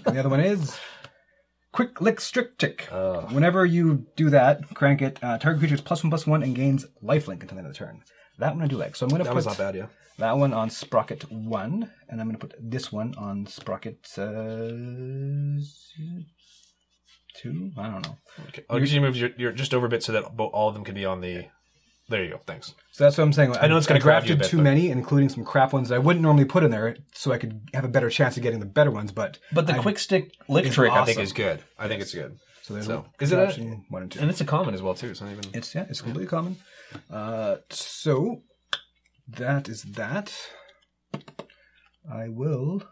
the other one is Quick Lick Strict Tick. Whenever you do that, crank it, target creature is +1/+1 and gains lifelink until the end of the turn. That one I do like. So I'm going to put was not bad, yeah. that one on Sprocket 1, and I'm going to put this one on Sprocket 2? I don't know. Okay. Oh, because you moved your just over a bit so that all of them can be on the... There you go. Thanks. So that's what I'm saying. I know it's going to grab you a drafted bit, too many, including some crap ones that I wouldn't normally put in there, so I could have a better chance of getting the better ones. But the quick stick lick It's trick, I awesome. think, is good. I think it's good. So there's Is it option 1 and 2. And it's a common as well, too. It's not even... It's completely common. So that is that. I will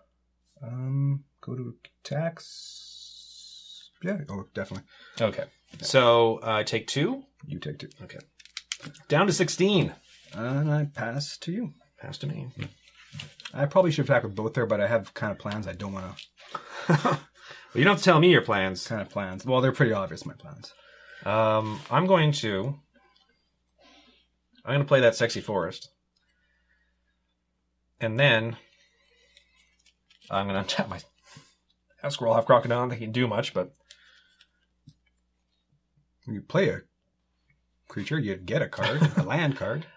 go to attacks. Yeah. Oh, definitely. Okay. So take 2. You take 2. Okay. Down to 16. And I pass to you. Pass to me. I probably should attack with both there, but I have kind of plans I don't want to. Well, you don't have to tell me your plans. Kind of plans. Well, they're pretty obvious, my plans. I'm going to play that Sexy Forest. And then I'm going to untap my half Squirrel, half Crocodile. I don't think he can do much, but... When you play a creature, you get a card, a land card.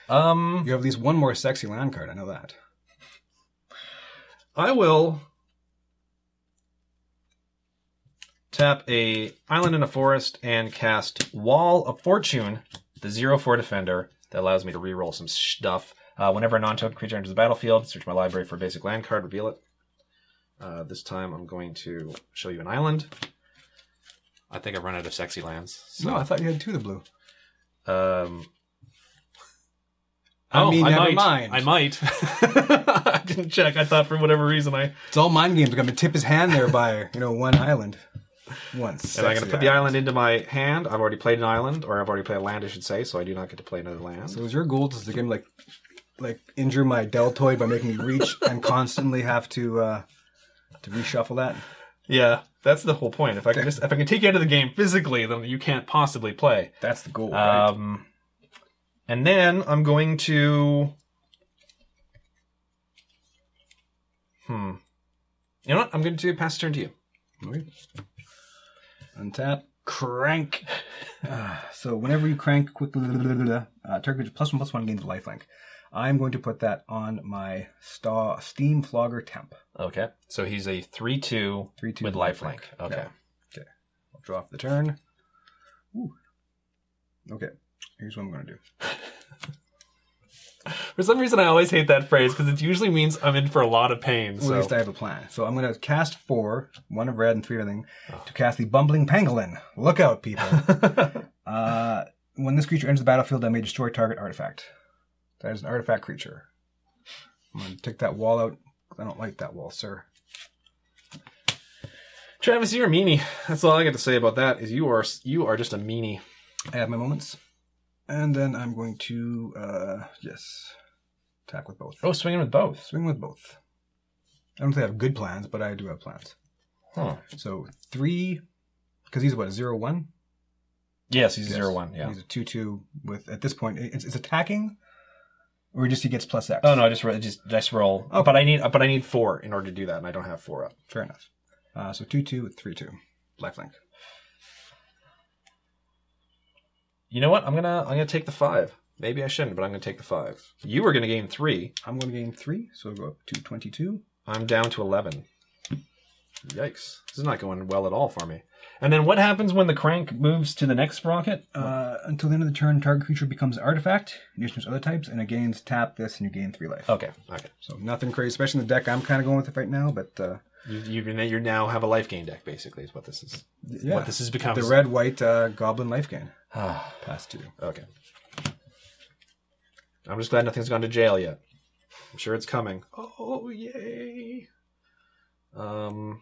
You have at least one more sexy land card, I know that. I will tap a island in a forest and cast Wall of Fortune, the 0/4 defender that allows me to reroll some stuff. Whenever a non-token creature enters the battlefield, search my library for a basic land card, reveal it. This time I'm going to show you an island. I think I've run out of sexy lands. So. No, I thought you had 2 of the blue. Never mind. I might. I didn't check. I thought for whatever reason It's all mind games. I'm going to tip his hand there by, one island. Once. And I'm going to put the island into my hand. I've already played an island, or I've already played a land, I should say, so I do not get to play another land. So is your goal just to get him, like injure my deltoid by making me reach and constantly have to reshuffle that? Yeah, that's the whole point. If I can take you out of the game physically, then you can't possibly play. That's the goal, right? And then I'm going to... You know what? I'm going to pass the turn to you. Okay. Untap. Crank. So whenever you crank quickly, target +1/+1 gains lifelink. I'm going to put that on my Steam Flogger Temp. Okay. So he's a 3/2 with lifelink. Okay. Yeah. Okay. I'll draw off the turn. Ooh. Okay. Here's what I'm going to do. For some reason, I always hate that phrase because it usually means I'm in for a lot of pain. Well, at least I have a plan. So I'm going to cast 4, 1 of red and 3 of everything, to cast the Bumbling Pangolin. Look out, people. When this creature enters the battlefield, I may destroy target artifact. That is an artifact creature. I'm going to take that wall out. I don't like that wall, sir. Travis, you're a meanie. That's all I got to say about that. Is you are just a meanie. I have my moments. And then I'm going to, attack with both. Oh, swinging with both. Swing with both. I don't think I have good plans, but I do have plans. Huh. So 3, because he's what, a 0/1? Yes, he's a 0/1, yeah. He's a 2/2 with, at this point, it's attacking, or just he gets +X? Oh, no, I just roll. Oh. But I need 4 in order to do that, and I don't have 4 up. Fair enough. So 2/2 with 3/2. Lifelink. You know what? I'm gonna take the 5. Maybe I shouldn't, but I'm gonna take the 5. You were gonna gain 3. I'm gonna gain 3, so I'll go up to 22. I'm down to 11. Yikes! This is not going well at all for me. And then what happens when the crank moves to the next sprocket? Until the end of the turn, target creature becomes an artifact, in addition to other types, and it gains tap this, and you gain 3 life. Okay. So nothing crazy, especially in the deck I'm kind of going with it right now, but... You now have a life gain deck, basically, is what this is. Yeah. What this has become. The red-white goblin life gain. Pass 2. Okay. I'm just glad nothing's gone to jail yet. I'm sure it's coming. Oh, yay. I'm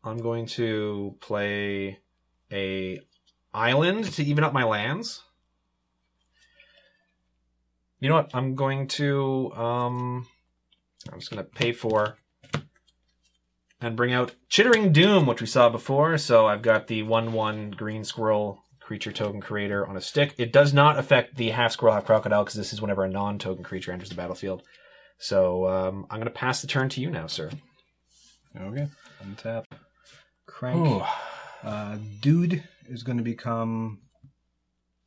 going to play a island to even up my lands. You know what? I'm going to I'm just going to pay 4 and bring out Chittering Doom, which we saw before. So I've got the 1/1 green squirrel creature token creator on a stick. It does not affect the half squirrel, half crocodile, because this is whenever a non-token creature enters the battlefield. So I'm going to pass the turn to you now, sir. Okay. Untap. Crank. Dude is going to become...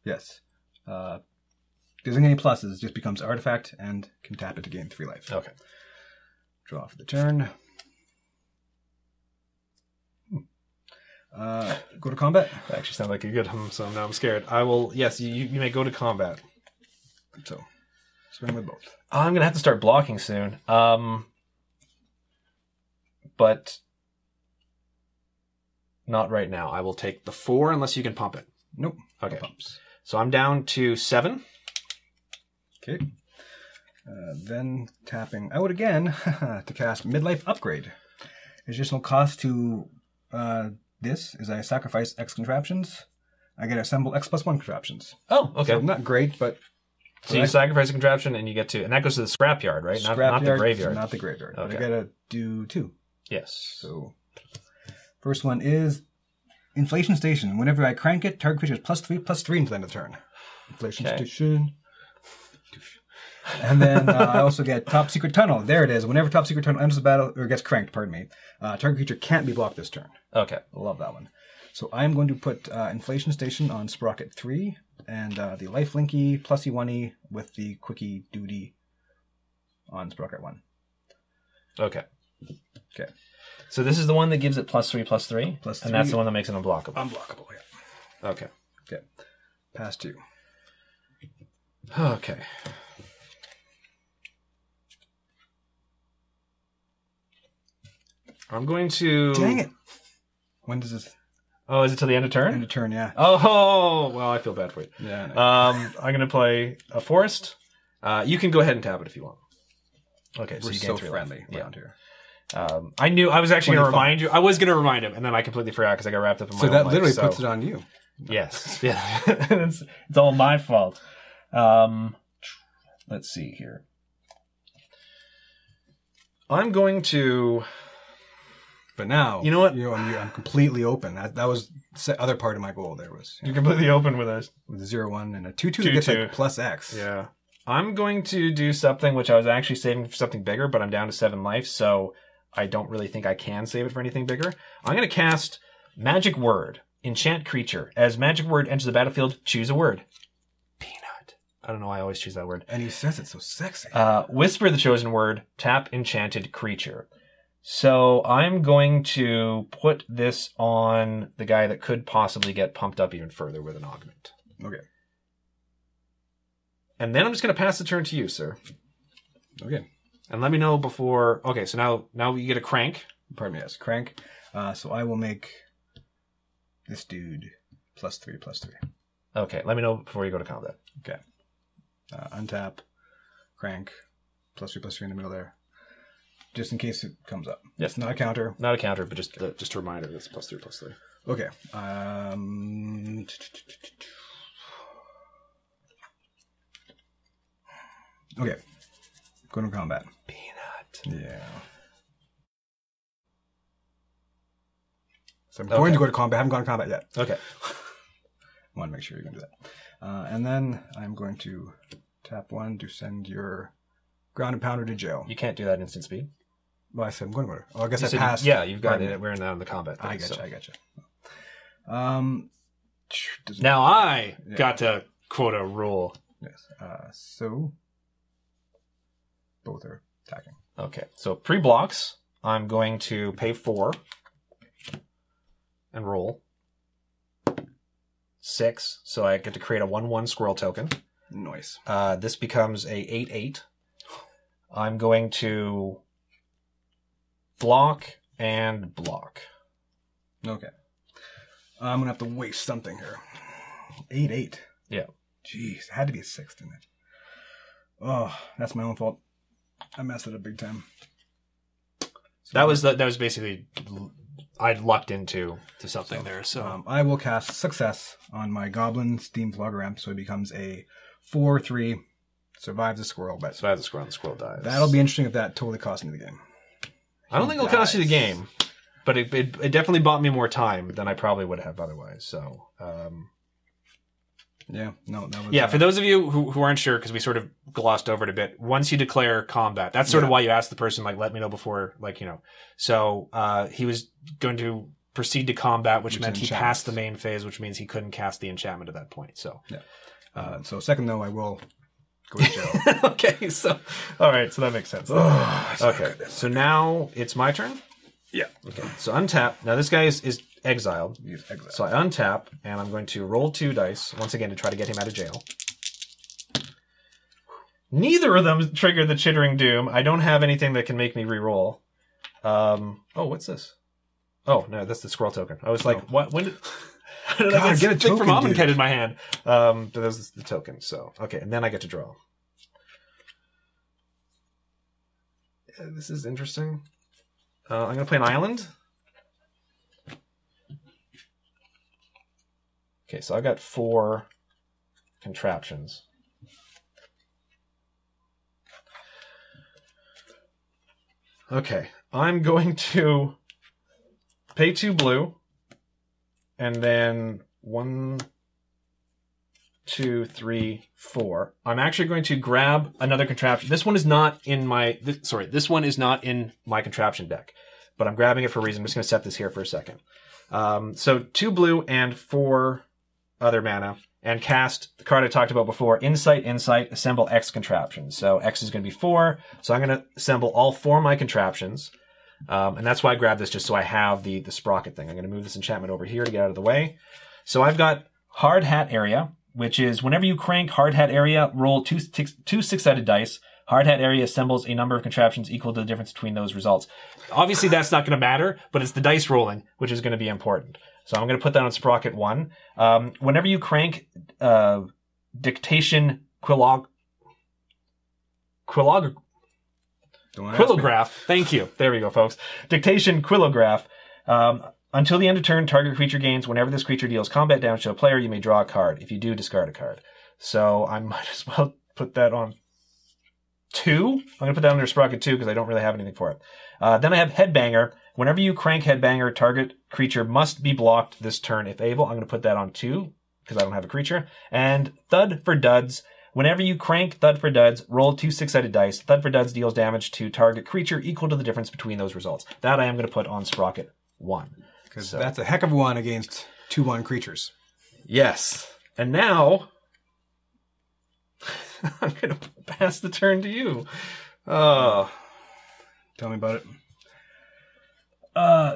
Yes. Doesn't get any pluses, just becomes artifact and can tap it to gain 3 life. Okay. Draw for the turn. Go to combat. That actually sounds like a good so now I'm scared. I will, yes, you may go to combat. So, swing with both. I'm going to have to start blocking soon. But not right now. I will take the 4 unless you can pump it. Nope. Okay. No pumps. So I'm down to 7. Okay. Then tapping out again to cast Midlife Upgrade. Additional cost to this is I sacrifice X contraptions. I get to assemble X+1 contraptions. Oh, okay. So not great, but... So you sacrifice a contraption and you get to... And that goes to the scrapyard, right? Not the graveyard. Not the graveyard. Okay. But I got to do 2. Yes. So, first one is Inflation Station. Whenever I crank it, target creature is +3/+3 until the end of the turn. Inflation Station. And then I also get Top Secret Tunnel. There it is. Whenever Top Secret Tunnel enters the battle, or gets cranked, pardon me, target creature can't be blocked this turn. Okay. Love that one. So I'm going to put Inflation Station on Sprocket 3, and the Lifelinky +E1E with the Quickie Duty on Sprocket 1. Okay. Okay. So this is the one that gives it +3/+3? +3. And that's the one that makes it unblockable? Unblockable, yeah. Okay. Okay. Pass 2. Okay. I'm going to... Dang it! When does this... Oh, is it till the end of turn? End of turn, yeah. Oh, well, I feel bad for you. Yeah. No. I'm going to play a forest. You can go ahead and tap it if you want. Okay, so We're you so gain 3 friendly life. around here. I knew I was actually going to 25. remind you. I was going to remind him, and then I completely forgot because I got wrapped up in my So own that life, literally so- puts it on you. Yes. Yeah. it's all my fault. Let's see here. I'm going to... But now, You know what? I'm completely open. That was the other part of my goal. There was You're completely open with us. with a 0/1 and a 2/2 that gets 2/2. like +X. Yeah. I'm going to do something which I was actually saving for something bigger, but I'm down to 7 life, so I don't really think I can save it for anything bigger. I'm going to cast Magic Word. Enchant creature. As Magic Word enters the battlefield, choose a word. Peanut. I don't know why I always choose that word. And he says it so sexy. Whisper the chosen word. Tap enchanted creature. So I'm going to put this on the guy that could possibly get pumped up even further with an augment. Okay. And then I'm just going to pass the turn to you, sir. Okay. And let me know before... Okay, so now you get a crank. Pardon me, yes. Crank. So I will make this dude +3/+3. Okay, let me know before you go to combat. Okay. Untap. Crank. +3/+3 in the middle there. Just in case it comes up. Yes. It's not a counter. Not a counter, but just a reminder that it's +3/+3. Okay. Okay. Going to combat. Peanut. Yeah. So I'm going to go to combat. I haven't gone to combat yet. Okay. I want to make sure you're going to do that. And then I'm going to tap 1 to send your ground and pounder to jail. You can't do that instant speed. Well, I said I'm going to go to... Oh, I guess You I said- passed. Yeah, you've got Pardon it. me. We're now in the combat phase. I got you. so. I got you. Now I Yeah. got to quote a rule. Yes. So both are attacking. Okay, so pre-blocks, I'm going to pay 4 and roll 6, so I get to create a 1/1 squirrel token. Nice. This becomes a 8/8. I'm going to block and block. Okay. I'm gonna have to waste something here. 8/8. Yeah. Jeez, it had to be a 6, didn't it? Oh, that's my own fault. I messed it up big time. That was basically I'd lucked into something there. So I will cast Success on my Goblin Steam Vlogger Ramp, so it becomes a 4/3 Survive the squirrel, but Survive the squirrel, and the squirrel dies. That'll be interesting if that totally costs me the game. I don't think it'll cost you the game, but it definitely bought me more time than I probably would have otherwise. So, yeah, no, that was, yeah. For those of you who aren't sure, because we sort of glossed over it a bit, once you declare combat, that's sort of why you asked the person, like, let me know before, like, you know. So he was going to proceed to combat, which meant he passed the main phase, which means he couldn't cast the enchantment at that point. So, yeah. So second though, I will go to jail. Okay, so all right, so that makes sense. Okay, so now it's my turn. Yeah. Okay, so untap. Now this guy is exiled. He's exiled. So I untap, and I'm going to roll 2 dice once again to try to get him out of jail. Neither of them trigger the Chittering Doom. I don't have anything that can make me reroll. Oh, what's this? Oh no, that's the scroll token. I was like, what? When did? How did I get a token from Augment in my hand? But there's the token. So okay, and then I get to draw. Yeah, this is interesting. I'm gonna play an island. Okay, so I got 4 contraptions. Okay, I'm going to pay 2 blue, and then 1, 2, 3, 4. I'm actually going to grab another contraption. This one is not in my... this one is not in my contraption deck, but I'm grabbing it for a reason. I'm just going to set this here for a second. So 2 blue and 4 other mana, and cast the card I talked about before, Insight, assemble X contraptions. So X is going to be 4, so I'm going to assemble all 4 of my contraptions, and that's why I grabbed this, just so I have the sprocket thing. I'm going to move this enchantment over here to get out of the way. So I've got Hard Hat Area, which is whenever you crank Hard Hat Area, roll 2 6-sided dice. Hard Hat Area assembles a number of contraptions equal to the difference between those results. Obviously, that's not going to matter, but it's the dice rolling, which is going to be important. So I'm going to put that on Sprocket 1. Whenever you crank Dictation Quillograph. Thank you. There we go, folks. Dictation Quillograph. Until the end of turn, target creature gains. Whenever this creature deals combat damage to a player, you may draw a card. If you do, discard a card. So I might as well put that on 2. I'm going to put that under Sprocket 2 because I don't really have anything for it. Then I have Headbanger. Whenever you crank Headbanger, target creature must be blocked this turn if able. I'm going to put that on 2 because I don't have a creature. And Thud for Duds. Whenever you crank Thud for Duds, roll 2 6-sided dice. Thud for Duds deals damage to target creature equal to the difference between those results. That I am going to put on Sprocket 1. Because that's a heck of a one against 2/1 creatures. Yes. And now I'm going to pass the turn to you. Tell me about it.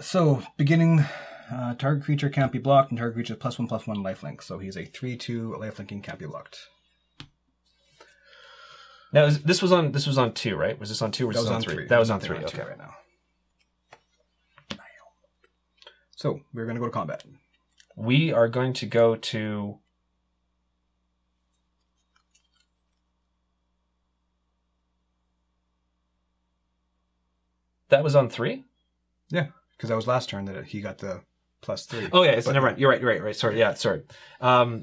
So, beginning, target creature can't be blocked, and target creature is +1/+1 lifelink. So he's a 3/2 lifelinking, can't be blocked. Now, this was on 2, right? Was this on 2 or was this on 3? That was on 3. Okay. Right now. So, we're going to go to combat. We are going to go to... That was on 3? Yeah, because that was last turn that he got the +3. Oh, yeah, never mind. You're right. Sorry, yeah, sorry.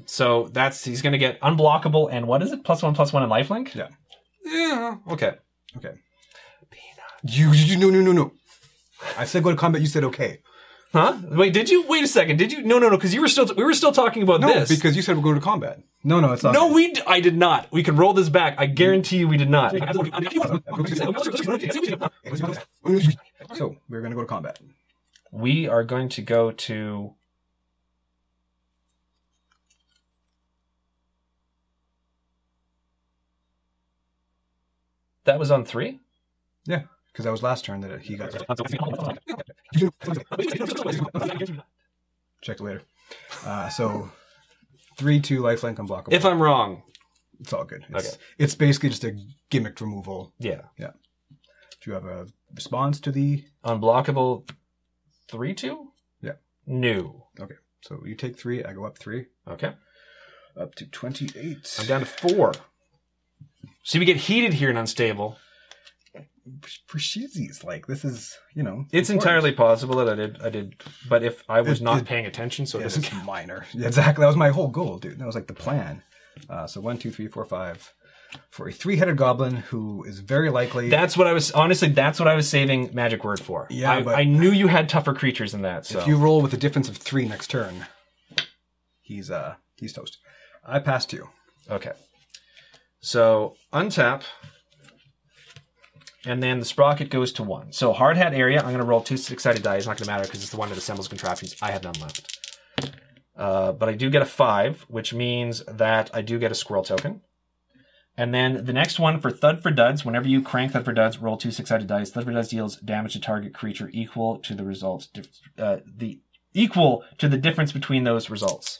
So he's going to get unblockable and what is it? +1/+1 and lifelink? Yeah. Yeah, okay. No. I said go to combat, you said okay. Huh? Wait, did you? Wait a second. Did you? No, because we were still talking about this. No, because you said we're going to combat. No, it's not. No, I did not. We can roll this back. I guarantee you we did not. So, we're going to go to combat. We are going to go to... That was on 3? Yeah, because that was last turn that he got... Check later. So, 3/2 lifelink unblockable. If I'm wrong. It's all good. It's basically just a gimmicked removal. Yeah. Do you have a response to the... Unblockable 3/2? Yeah. No. Okay. So you take 3, I go up 3. Okay. Up to 28. I'm down to 4. See, we get heated here in Unstable. For shizzies, like, this is, It's entirely possible that I did, but if I was not paying attention, so it doesn't minor. Yeah, exactly. That was my whole goal, dude. That was like the plan. So 1, 2, 3, 4, 5. for a 3-headed goblin who is very likely... That's what I was saving Magic Word for. Yeah, but I knew you had tougher creatures than that. So if you roll with a difference of 3 next turn, he's toast. I pass 2. Okay. So untap, and then the Sprocket goes to 1. So hard hat area, I'm going to roll 2 6-sided die. It's not going to matter because it's the one that assembles contraptions. I have none left. But I do get a 5, which means that I do get a squirrel token. And then the next one for Thud for Duds, whenever you crank Thud for Duds, roll 2 6-sided dice. Thud for Duds deals damage to target creature equal to the results, equal to the difference between those results.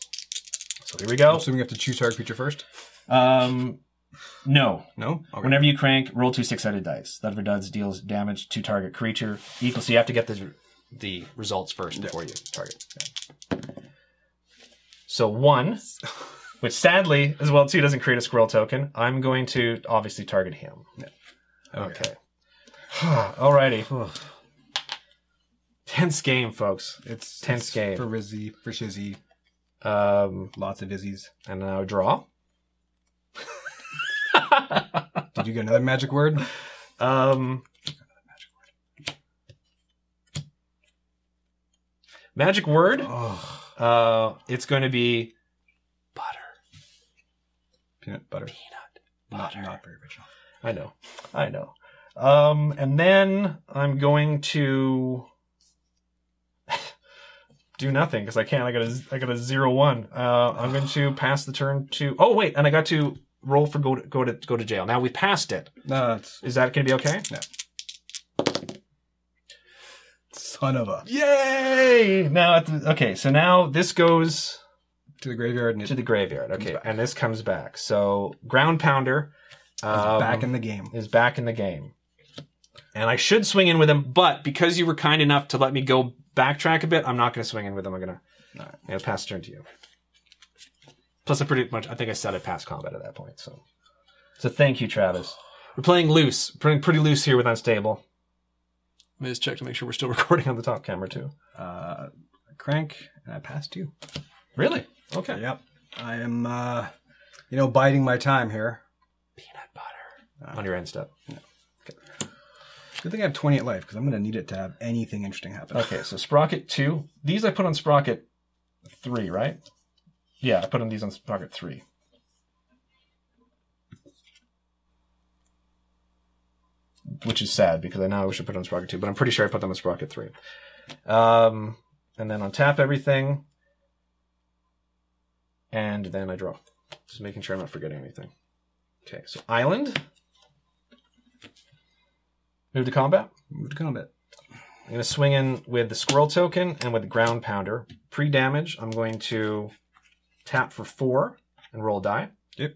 So here we go. I'm assuming you have to choose target creature first? No. No? Okay. Whenever you crank, roll 2 6-sided dice. Thud for Duds deals damage to target creature equal. So you have to get the results first before you target. Yeah. So 1, which sadly, as well, 2 doesn't create a squirrel token. I'm going to obviously target him. Yeah. Okay. Alrighty. Tense game, folks. It's tense game. For Rizzy, for Shizzy. Lots of Izzies. And now draw. Did you get another magic word? Magic word? Oh. It's going to be butter. Peanut butter. Butter. Not very original. I know. And then I'm going to do nothing because I can't. I got a 0-1. I'm going to pass the turn to. Oh wait, and I got to roll for go to jail. Now we passed it. No, is that going to be okay? No. Son of a. Yay! Now, okay, so now this goes to the graveyard. To the graveyard, okay, and this comes back. So Ground Pounder is back in the game. And I should swing in with him, but because you were kind enough to let me go backtrack a bit, I'm not going to swing in with him. I'm going to pass the turn to you. Plus, I think I said I passed combat at that point. So thank you, Travis. We're playing loose, pretty loose here with Unstable. Let me just check to make sure we're still Recording on the top camera too. Crank, and I passed 2. Really? Okay. Yep. I am, biding my time here. Peanut butter on your end step. Yeah. Okay. Good thing I have 28 life because I'm going to need it to have anything interesting happen. Okay, so Sprocket 2. These I put on Sprocket 3, right? Yeah, I put these on Sprocket 3. Which is sad because I know I wish I put it on Sprocket 2, but I'm pretty sure I put them on Sprocket 3. And then untap everything. And then I draw. Just making sure I'm not forgetting anything. Okay, so Island. Move to combat. Move to combat. I'm going to swing in with the Squirrel token and with the Ground Pounder. Pre-damage, I'm going to tap for 4 and roll a die. Yep.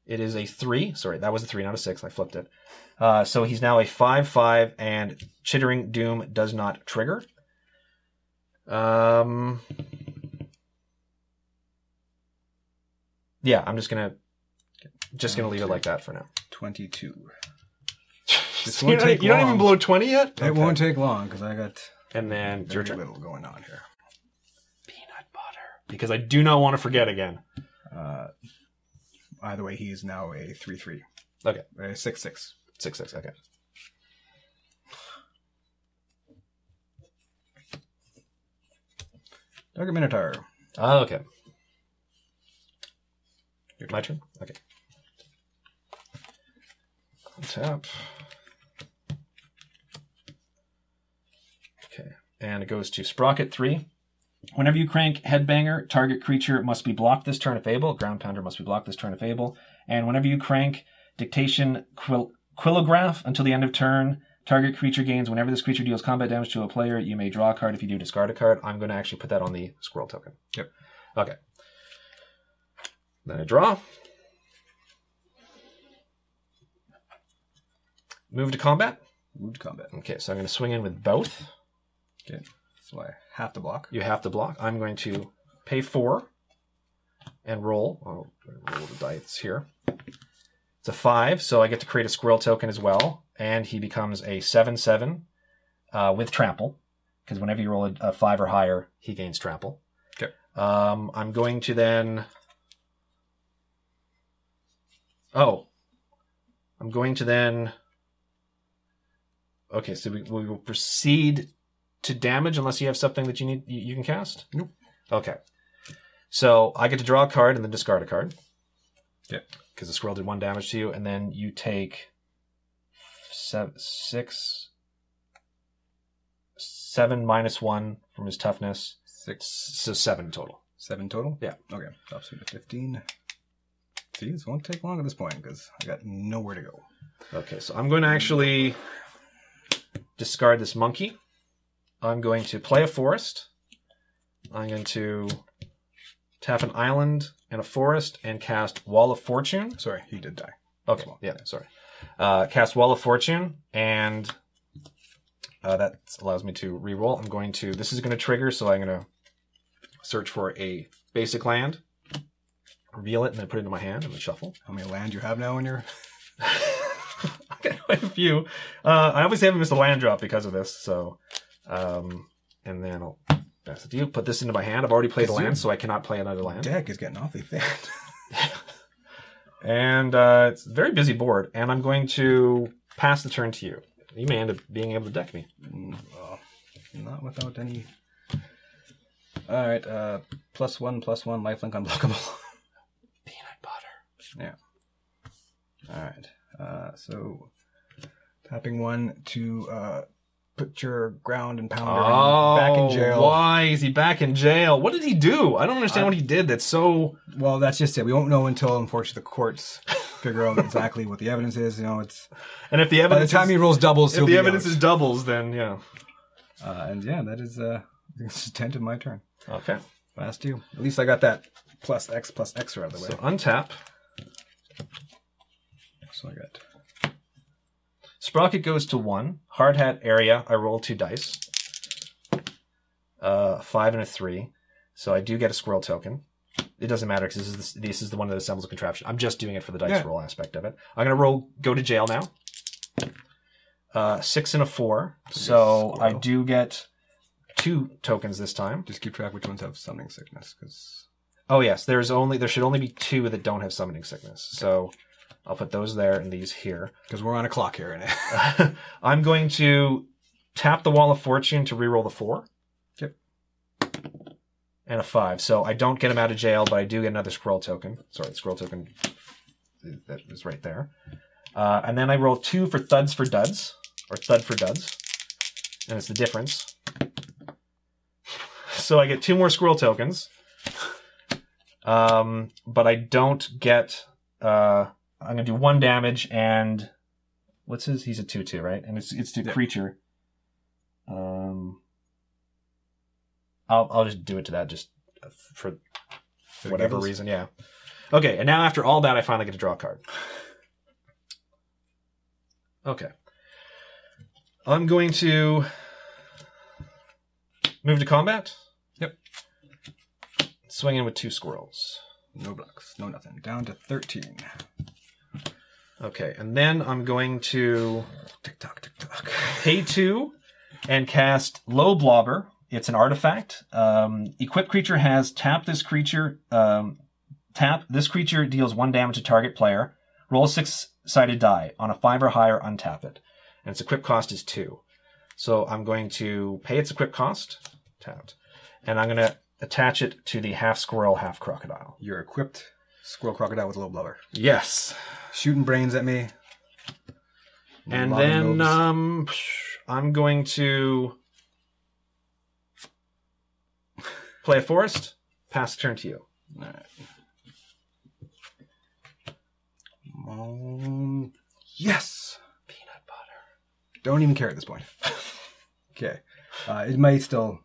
It is a 3. Sorry, that was a 3, not a 6. I flipped it. So he's now a 5/5, and Chittering Doom does not trigger. Yeah, I'm just gonna leave it like that for now. 22. You don't even blow 20 yet? It won't take long because I got and then your turn. Little going on here. Peanut butter. Because I do not want to forget again. Either way, he is now a 3/3. Okay. A 6/6. 6/6. Okay. Target Minotaur. Oh, okay. My turn? Okay. Tap. Okay. And it goes to Sprocket 3. Whenever you crank Headbanger, target creature must be blocked this turn if able. Ground Pounder must be blocked this turn if able. And whenever you crank Dictation Quillograph until the end of turn, target creature gains. Whenever this creature deals combat damage to a player, you may draw a card. If you do, discard a card. I'm going to actually put that on the Squirrel token. Yep. Okay. Then I draw. Move to combat. Move to combat. Okay, so I'm going to swing in with both. Okay. So I have to block. You have to block. I'm going to pay 4 and roll. I'll roll the dice here. It's a 5, so I get to create a Squirrel token as well. And he becomes a 7/7 with trample. Because whenever you roll a 5 or higher, he gains trample. Okay. I'm going to then... Oh. I'm going to then... Okay, so we will proceed to damage unless you have something that you can cast? Nope. Okay. So I get to draw a card and then discard a card. Yeah. Because the squirrel did 1 damage to you, and then you take 7 minus 1 from his toughness. 6. So 7 total. 7 total? Yeah. Okay. Drops me to 15. See, this won't take long at this point because I got nowhere to go. Okay, so I'm going to actually discard this monkey. I'm going to play a forest. I'm going to tap an island and a forest and cast Wall of Fortune. Sorry, he did die. Okay, yeah, sorry. Cast Wall of Fortune, and that allows me to reroll. I'm going to... This is going to trigger, so I'm going to search for a basic land, reveal it, and then put it into my hand and then shuffle. How many land you have now in your... I've got quite a few. I obviously haven't missed a land drop because of this, so... and then I'll pass it to you. Put this into my hand. I've already played a land, so I cannot play another land. Deck is getting awfully thin. And it's a very busy board, and I'm going to pass the turn to you. You may end up being able to deck me. Well, not without any... Alright, +1/+1, lifelink unblockable. Peanut butter. Yeah. Alright, so tapping 1 to put your ground and pounder back in jail. Why is he back in jail? What did he do? I don't understand what he did. That's so... Well, that's just it. We won't know until, unfortunately, the courts figure out exactly what the evidence is. You know, it's... And if the evidence... By the time he rolls doubles, if the evidence is doubles, then, yeah. And yeah, that is... It's the 10th of my turn. Okay. Last you. At least I got that +X out of the way. So untap. So I got... Sprocket goes to 1. Hard hat area, I roll 2 dice. 5 and a 3. So I do get a squirrel token. It doesn't matter because this is the one that assembles a contraption. I'm just doing it for the dice roll aspect of it. I'm going to go to jail now. 6 and a 4. So I do get 2 tokens this time. Just keep track which ones have summoning sickness, because... Oh yes, there should only be 2 that don't have summoning sickness. Okay. So I'll put those there and these here. Because we're on a clock here. I'm going to tap the Wall of Fortune to reroll the 4. Yep. And a 5. So I don't get him out of jail, but I do get another scroll token. Sorry, the scroll token that is right there. And then I roll 2 for thuds for duds. Or thud for duds. And it's the difference. So I get 2 more scroll tokens. But I don't get... I'm going to do 1 damage, and what's his? He's a 2/2, right? And it's to creature. I'll just do it to that just for whatever reason, yeah. Okay, and now after all that, I finally get to draw a card. Okay. I'm going to move to combat. Yep. Swing in with 2 squirrels. No blocks, no nothing. Down to 13. Okay, and then I'm going to tick-tock. pay 2 and cast Low Blobber. It's an artifact. Equipped creature has tap this creature. Tap this creature deals 1 damage to target player. Roll a 6-sided die. On a 5 or higher, untap it. And its equip cost is 2. So I'm going to pay its equip cost, tapped, and I'm going to attach it to the half squirrel, half crocodile. You're equipped squirrel crocodile with a low blubber. Yes. Shooting brains at me. And then I'm going to play a forest, pass the turn to you. All right. Yes. Peanut butter. Don't even care at this point. Okay. It might still...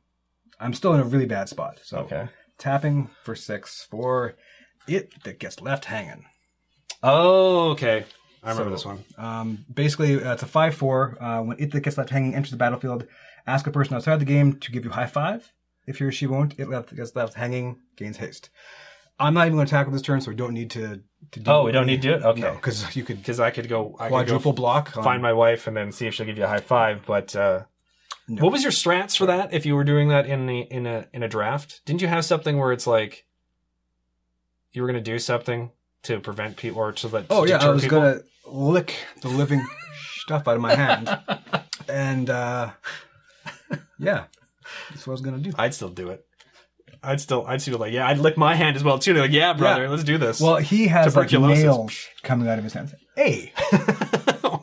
I'm still in a really bad spot. So okay. Tapping for 6 for it that gets left hanging. Oh, okay. I remember this one. Basically, it's a 5/4. When it that gets left hanging enters the battlefield, ask a person outside the game to give you high 5. If he or she won't, it gets left hanging, gains haste. I'm not even going to attack with this turn, so we don't need to do Oh, we don't need to do it? Okay. No, because you could... Because I could go... quadruple block. Find my wife and then see if she'll give you a high 5, but... No. What was your strats for that? If you were doing that in a draft, didn't you have something where it's like you were going to do something to prevent people or to let. Oh yeah, I deter was people? gonna lick the living stuff out of my hand, and yeah, that's what I was gonna do. I'd still do it. I'd still like, yeah, I'd lick my hand as well too. They're like, yeah, brother, let's do this. Well, he has like Tuberculosis. nails coming out of his hands. Hey,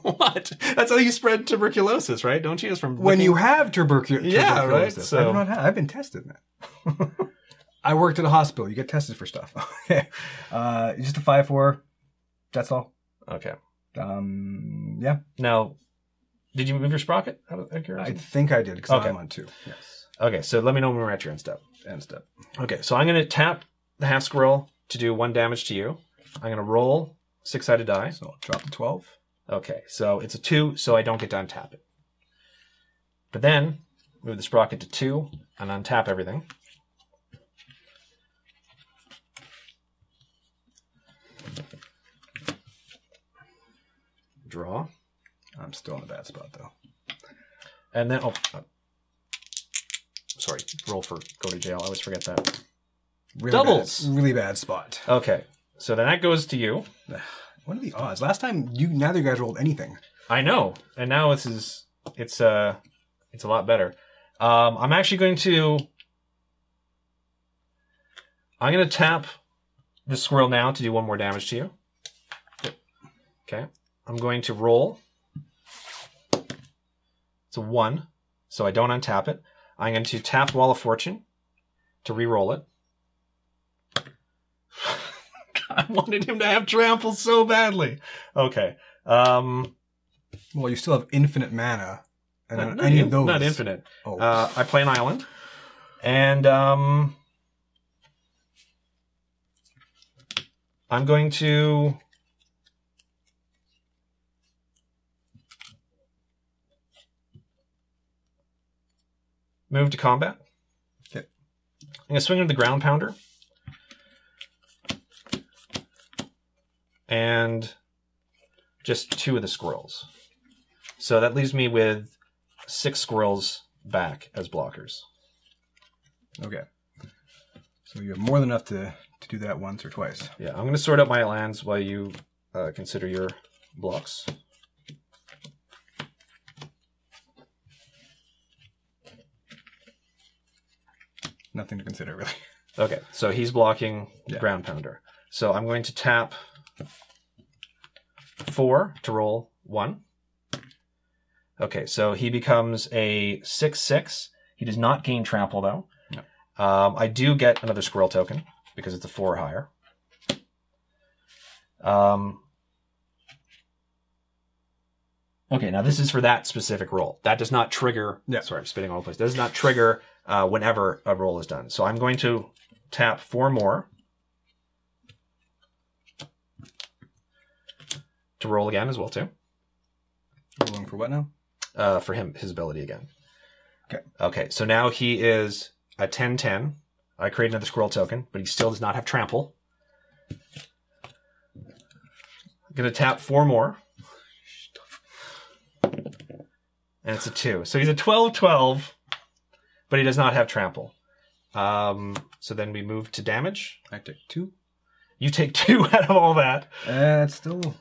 what? That's how you spread tuberculosis, right? Don't you? It's from when you have tuberculosis. Yeah, right. So I do not have. I've been tested, man. I worked at a hospital. You get tested for stuff. Okay, just a 5-4. That's all. Okay. Yeah. Now, did you move your sprocket? Out of I curiosity? think I did because Okay. I'm on 2. Yes. Okay, so let me know when we're at your end step. End step. Okay, so I'm going to tap the half squirrel to do 1 damage to you. I'm going to roll 6-sided die. So I'll drop the 12. Okay, so it's a 2, so I don't get to untap it. But then, move the sprocket to 2 and untap everything. Draw. I'm still in a bad spot though. And then, sorry, roll for go to jail. I always forget that. Really Doubles. Bad, really bad spot. Okay, so then that goes to you. What are the odds? Last time neither of you guys rolled anything. I know, and now it's a lot better. I'm actually going to tap the squirrel now to do 1 more damage to you. Okay, I'm going to roll. It's a 1, so I don't untap it. I'm going to tap Wall of Fortune to re-roll it. I wanted him to have trample so badly. Okay. Well, you still have infinite mana. And Not any of those. Not infinite. Oh. I play an island. And I'm going to move to combat. Okay. I'm going to swing into the ground pounder. And just 2 of the squirrels. So that leaves me with 6 squirrels back as blockers. Okay. So you have more than enough to do that once or twice. Yeah, I'm going to sort out my lands while you consider your blocks. Nothing to consider, really. Okay, so he's blocking Yeah. ground pounder. So I'm going to tap 4 to roll 1. Okay, so he becomes a 6/6. He does not gain trample, though. No. I do get another squirrel token because it's a 4 or higher. Okay, now this is for that specific roll. That does not trigger... Yeah. Sorry, I'm spitting all over the place. That does not trigger whenever a roll is done. So I'm going to tap 4 more to roll again as well, too. Rolling for what now? For him, his ability again. Okay. Okay, so now he is a 10/10. I create another squirrel token, but he still does not have trample. I'm going to tap 4 more. And it's a 2. So he's a 12/12, but he does not have trample. So then we move to damage. I take 2. You take 2 out of all that. It's still...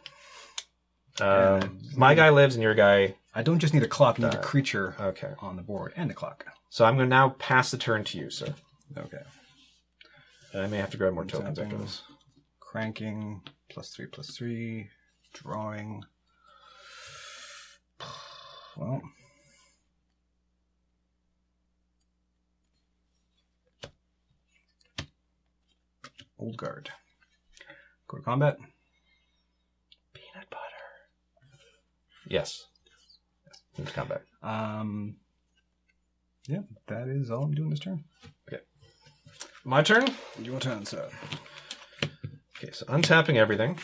My guy lives and your guy... I don't just need a clock, I need a creature Okay. on the board and a clock. So I'm going to now pass the turn to you, sir. Okay. And I may have to grab more tokens after Tapping, this. Cranking, +3/+3, drawing. Well... Old guard. Go to combat. Peanut butter. Yes. Into combat. Yeah, that is all I'm doing this turn. Okay. My turn? Your turn, sir. Okay, so untapping everything.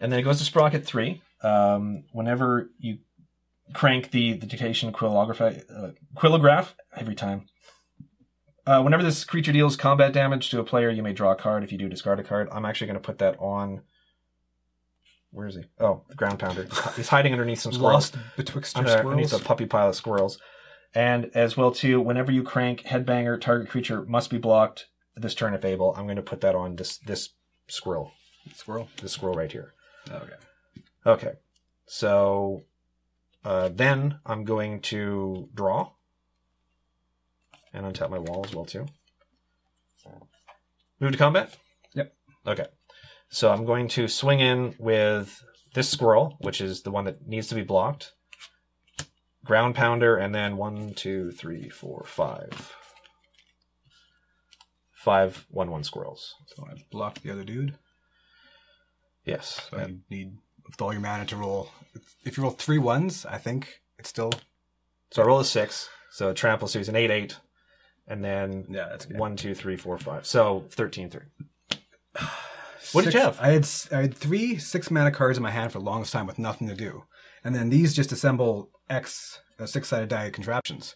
And then it goes to Sprocket 3. Whenever you crank the dictation quillograph every time. Whenever this creature deals combat damage to a player, you may draw a card. If you do, discard a card. I'm actually going to put that on... Where is he? Oh, the ground pounder. He's hiding underneath some squirrels. Lost betwixt Underneath squirrels. a puppy pile of squirrels. And as well, too, whenever you crank Headbanger, target creature must be blocked this turn if able, I'm going to put that on this squirrel. Squirrel? This squirrel right here. Okay. Okay. So then I'm going to draw and untap my wall as well too. Move to combat? Yep. Okay. So I'm going to swing in with this squirrel, which is the one that needs to be blocked. Ground pounder, and then 1, 2, 3, 4, 5. 5 1/1 squirrels. So I blocked the other dude. Yes. So you need, with all your mana, to roll. If you roll 3 1s, I think it's still. So I roll a 6. So trample, so he's an 8/8. And then Yeah, that's good. 1, 2, 3, 4, 5. So 13/3. What did you have? I had 3 6-mana cards in my hand for the longest time with nothing to do. And then these just assemble 6-sided die contraptions.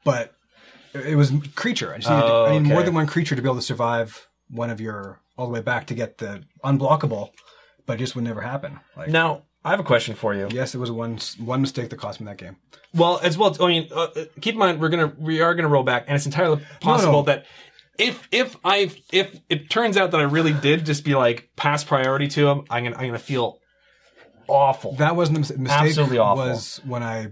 But it was creature. I need more than one creature to be able to survive one of your all the way back to get the unblockable, but it just would never happen. Like, Now, I have a question for you. yes, it was one mistake that cost me that game. Well, as well, I mean, keep in mind we are gonna roll back, and it's entirely possible that if it turns out that I really did just be like pass priority to him, I'm gonna feel awful. That wasn't the mistake. Absolutely awful. Was when I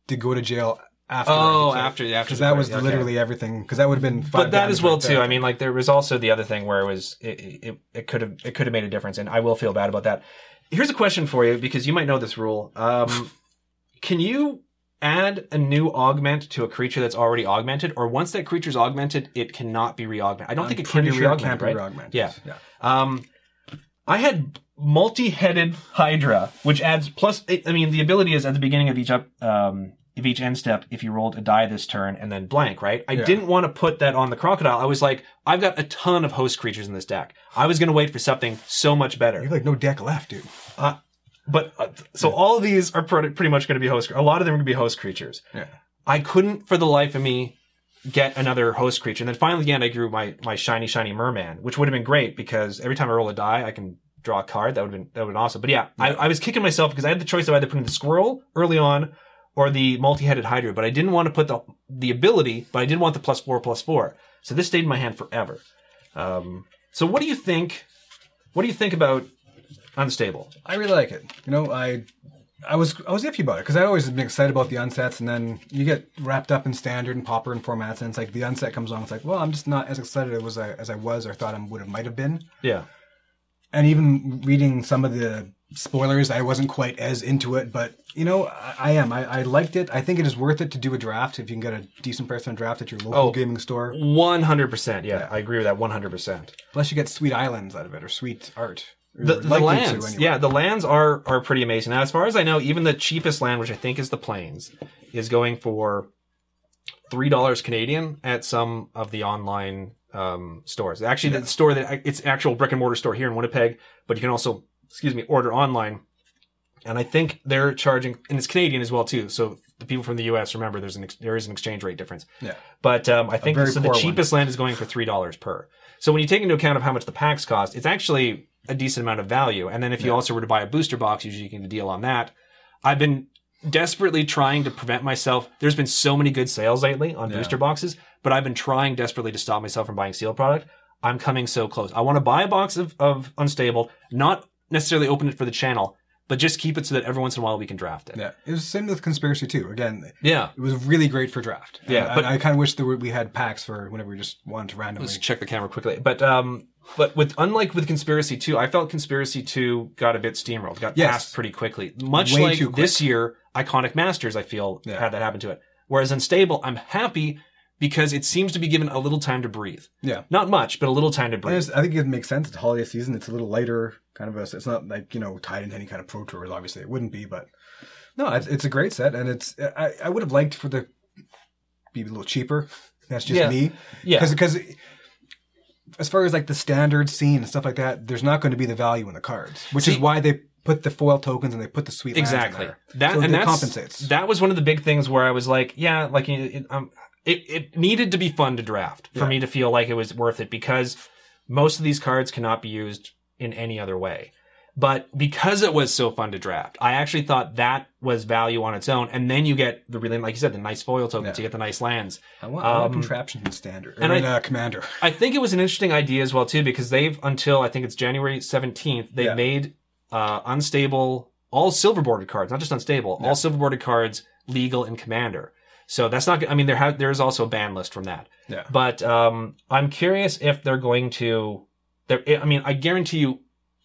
did go to jail after. After because that was literally everything. Because that would have been. 5 But that damage as well right too. there. I mean, like there was also the other thing where it could have made a difference, and I will feel bad about that. Here's a question for you because you might know this rule. Can you add a new augment to a creature that's already augmented, or once that creature's augmented, it cannot be re-augmented? I don't think it can be re-augmented, right? Yeah. I had multi-headed Hydra, which adds plus. I mean, the ability is at the beginning of each end step, if you rolled a die this turn and then blank, right? I didn't want to put that on the crocodile. I was like, I've got a ton of host creatures in this deck. I was going to wait for something so much better. You have like no deck left, dude. So all of these are pretty much going to be host. A lot of them are going to be host creatures. Yeah. I couldn't, for the life of me, get another host creature. And then finally, again, I grew my shiny merman, which would have been great because every time I roll a die, I can draw a card. That would have been awesome. But yeah, I was kicking myself because I had the choice of either putting the squirrel early on or the multi-headed Hydra, but I didn't want to put the ability, but I did want the +4/+4. So this stayed in my hand forever. So what do you think? What do you think about Unstable? I really like it. You know, I was iffy about it because I always been excited about the unsets, and then you get wrapped up in standard and pauper and formats, and it's like the unset comes on. It's like, well, I'm just not as excited as I was or thought I might have been. Yeah. And even reading some of the spoilers, I wasn't quite as into it, but you know, I am. I liked it. I think it is worth it to do a draft if you can get a decent price on a draft at your local gaming store. 100%. Yeah, I agree with that 100%. Plus, you get sweet islands out of it or sweet art. The lands, anyway. Yeah, the lands are pretty amazing. Now, as far as I know, even the cheapest land, which I think is the Plains, is going for $3 Canadian at some of the online stores. Actually, the store it's an actual brick and mortar store here in Winnipeg, but you can also, order online. And I think they're charging, and it's Canadian as well too. So the people from the US, remember, there is an exchange rate difference. Yeah. But I think so. The cheapest land is going for $3 per. So when you take into account of how much the packs cost, it's actually a decent amount of value. And then if you also were to buy a booster box, usually you can get a deal on that. I've been desperately trying to prevent myself. There's been so many good sales lately on booster boxes, but I've been trying desperately to stop myself from buying sealed product. I'm coming so close. I want to buy a box of Unstable, not necessarily open it for the channel, but just keep it so that every once in a while we can draft it. Yeah, it was the same with Conspiracy too. Again, it was really great for draft. Yeah, but I kind of wish we had packs for whenever we just wanted to randomly. Let's check the camera quickly. But unlike with Conspiracy 2, I felt Conspiracy 2 got a bit steamrolled, got passed pretty quickly. Much Way like too quick. this year, Iconic Masters, I feel, had that happen to it. Whereas Unstable, I'm happy because it seems to be given a little time to breathe. Yeah. Not much, but a little time to breathe. I think it makes sense. It's holiday season. It's a little lighter, kind of it's not like, tied into any kind of Pro Tours. Obviously, it wouldn't be, but no, it's a great set. And I would have liked for the be a little cheaper. That's just me. Yeah. Because as far as like the standard scene and stuff like that, there's not going to be the value in the cards, which is why they put the foil tokens and they put the sweet lands in there. That compensates. That was one of the big things where I was like, it needed to be fun to draft for me to feel like it was worth it because most of these cards cannot be used in any other way. But because it was so fun to draft, I actually thought that was value on its own. And then you get the really, like you said, the nice foil tokens. You get the nice lands. I want contraption in standard. And Commander. I think it was an interesting idea as well, too, because they've, until I think it's January 17th, they've made unstable, all silver boarded cards, not just unstable, all silver boarded cards legal in Commander. So that's not, I mean, there's also a ban list from that. Yeah. But I'm curious if they're going to, I mean, I guarantee you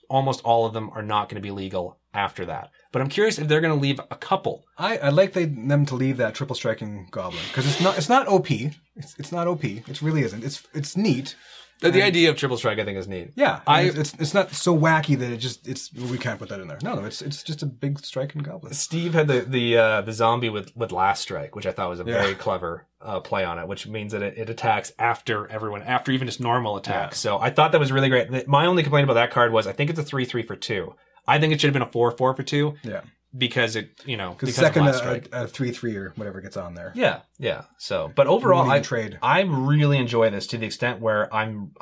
almost all of them are not going to be legal after that. But I'm curious if they're going to leave a couple. I like them to leave that triple striking goblin because it's not OP. It's not OP. It really isn't. It's neat. The idea of triple strike, I think, is neat. Yeah, it's not so wacky that we can't put that in there. No, it's just a big striking goblin. Steve had the zombie with last strike, which I thought was a very clever play on it, which means that it attacks after even just normal attacks. So I thought that was really great. My only complaint about that card was I think it's a 3/3 for 2. I think it should have been a 4/4 for 2. Yeah. Because because second of last strike. a 3/3 or whatever gets on there. Yeah. So, but overall, I really enjoy this to the extent where I'm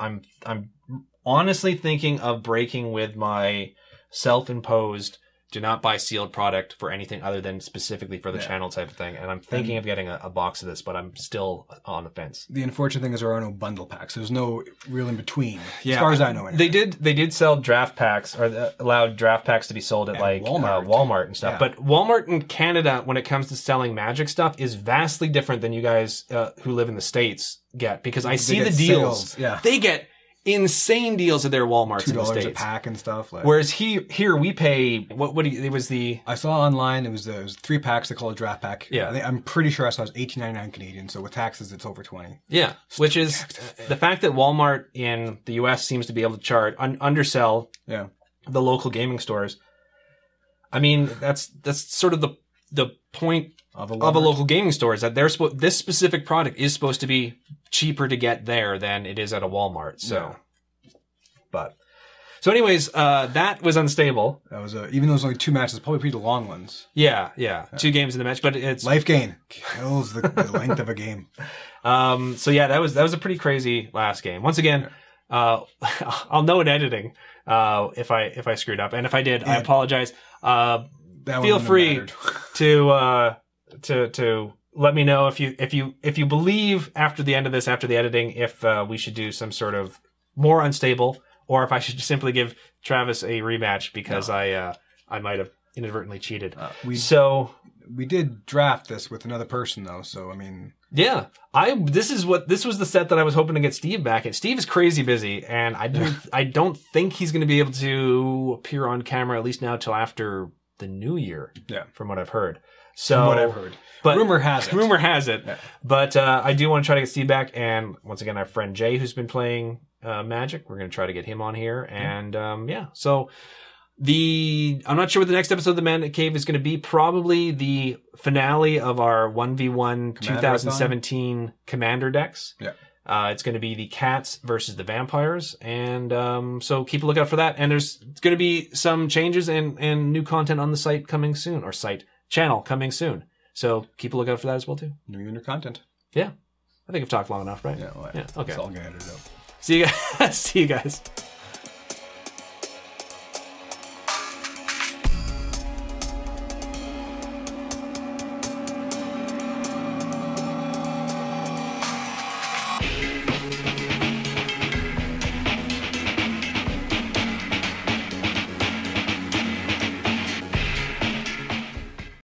honestly thinking of breaking with my self-imposed do not buy sealed product for anything other than specifically for the channel type of thing. And I'm thinking of getting a box of this, but I'm still on the fence. The unfortunate thing is there are no bundle packs. There's no real in between, as far as I know. Anyway. They did sell draft packs, or allowed draft packs to be sold at like Walmart and stuff. Yeah. But Walmart in Canada, when it comes to selling Magic stuff, is vastly different than you guys who live in the States get. Because I see the deals. Sales. Yeah. They get insane deals at their Walmarts in the States. $2 a pack and stuff. Whereas here we pay it was the I saw online it was 3 packs. They call it a draft pack. Yeah, I'm pretty sure I saw it was $18.99 Canadian. So with taxes, it's over 20. Yeah, which is the fact that Walmart in the U.S. seems to be able to charge undersell the local gaming stores. I mean, that's sort of the point of a local gaming store is that this specific product is supposed to be cheaper to get there than it is at a Walmart. So, So anyways, that was unstable. That was even though it was only 2 matches, probably pretty long ones. Yeah. 2 games in the match, but it's life gain kills the length of a game. So yeah, that was a pretty crazy last game. Once again, I'll know in editing if I screwed up, and if I did, I apologize. Feel free to let me know if you believe after the end of this, after the editing, if we should do some sort of more unstable, or if I should simply give Travis a rematch because I might have inadvertently cheated. We did draft this with another person though, so I mean, yeah, this was the set that I was hoping to get Steve back in. Steve is crazy busy, and I don't think he's going to be able to appear on camera at least now till after the new year. Yeah, from what I've heard. So from what I've heard. But rumor has it. Yeah. But I do want to try to get Steve back. And once again, our friend Jay, who's been playing Magic, we're going to try to get him on here. And so I'm not sure what the next episode of the Mandate Cave is going to be. Probably the finale of our 1v1 2017 Commander decks. Yeah. It's going to be the cats versus the vampires. And so keep a lookout for that. And there's going to be some changes and new content on the site coming soon, or channel coming soon. So keep a lookout for that as well too. New content. Yeah. I think I've talked long enough, right? Yeah. Okay. It's all going to edit it out. See you guys.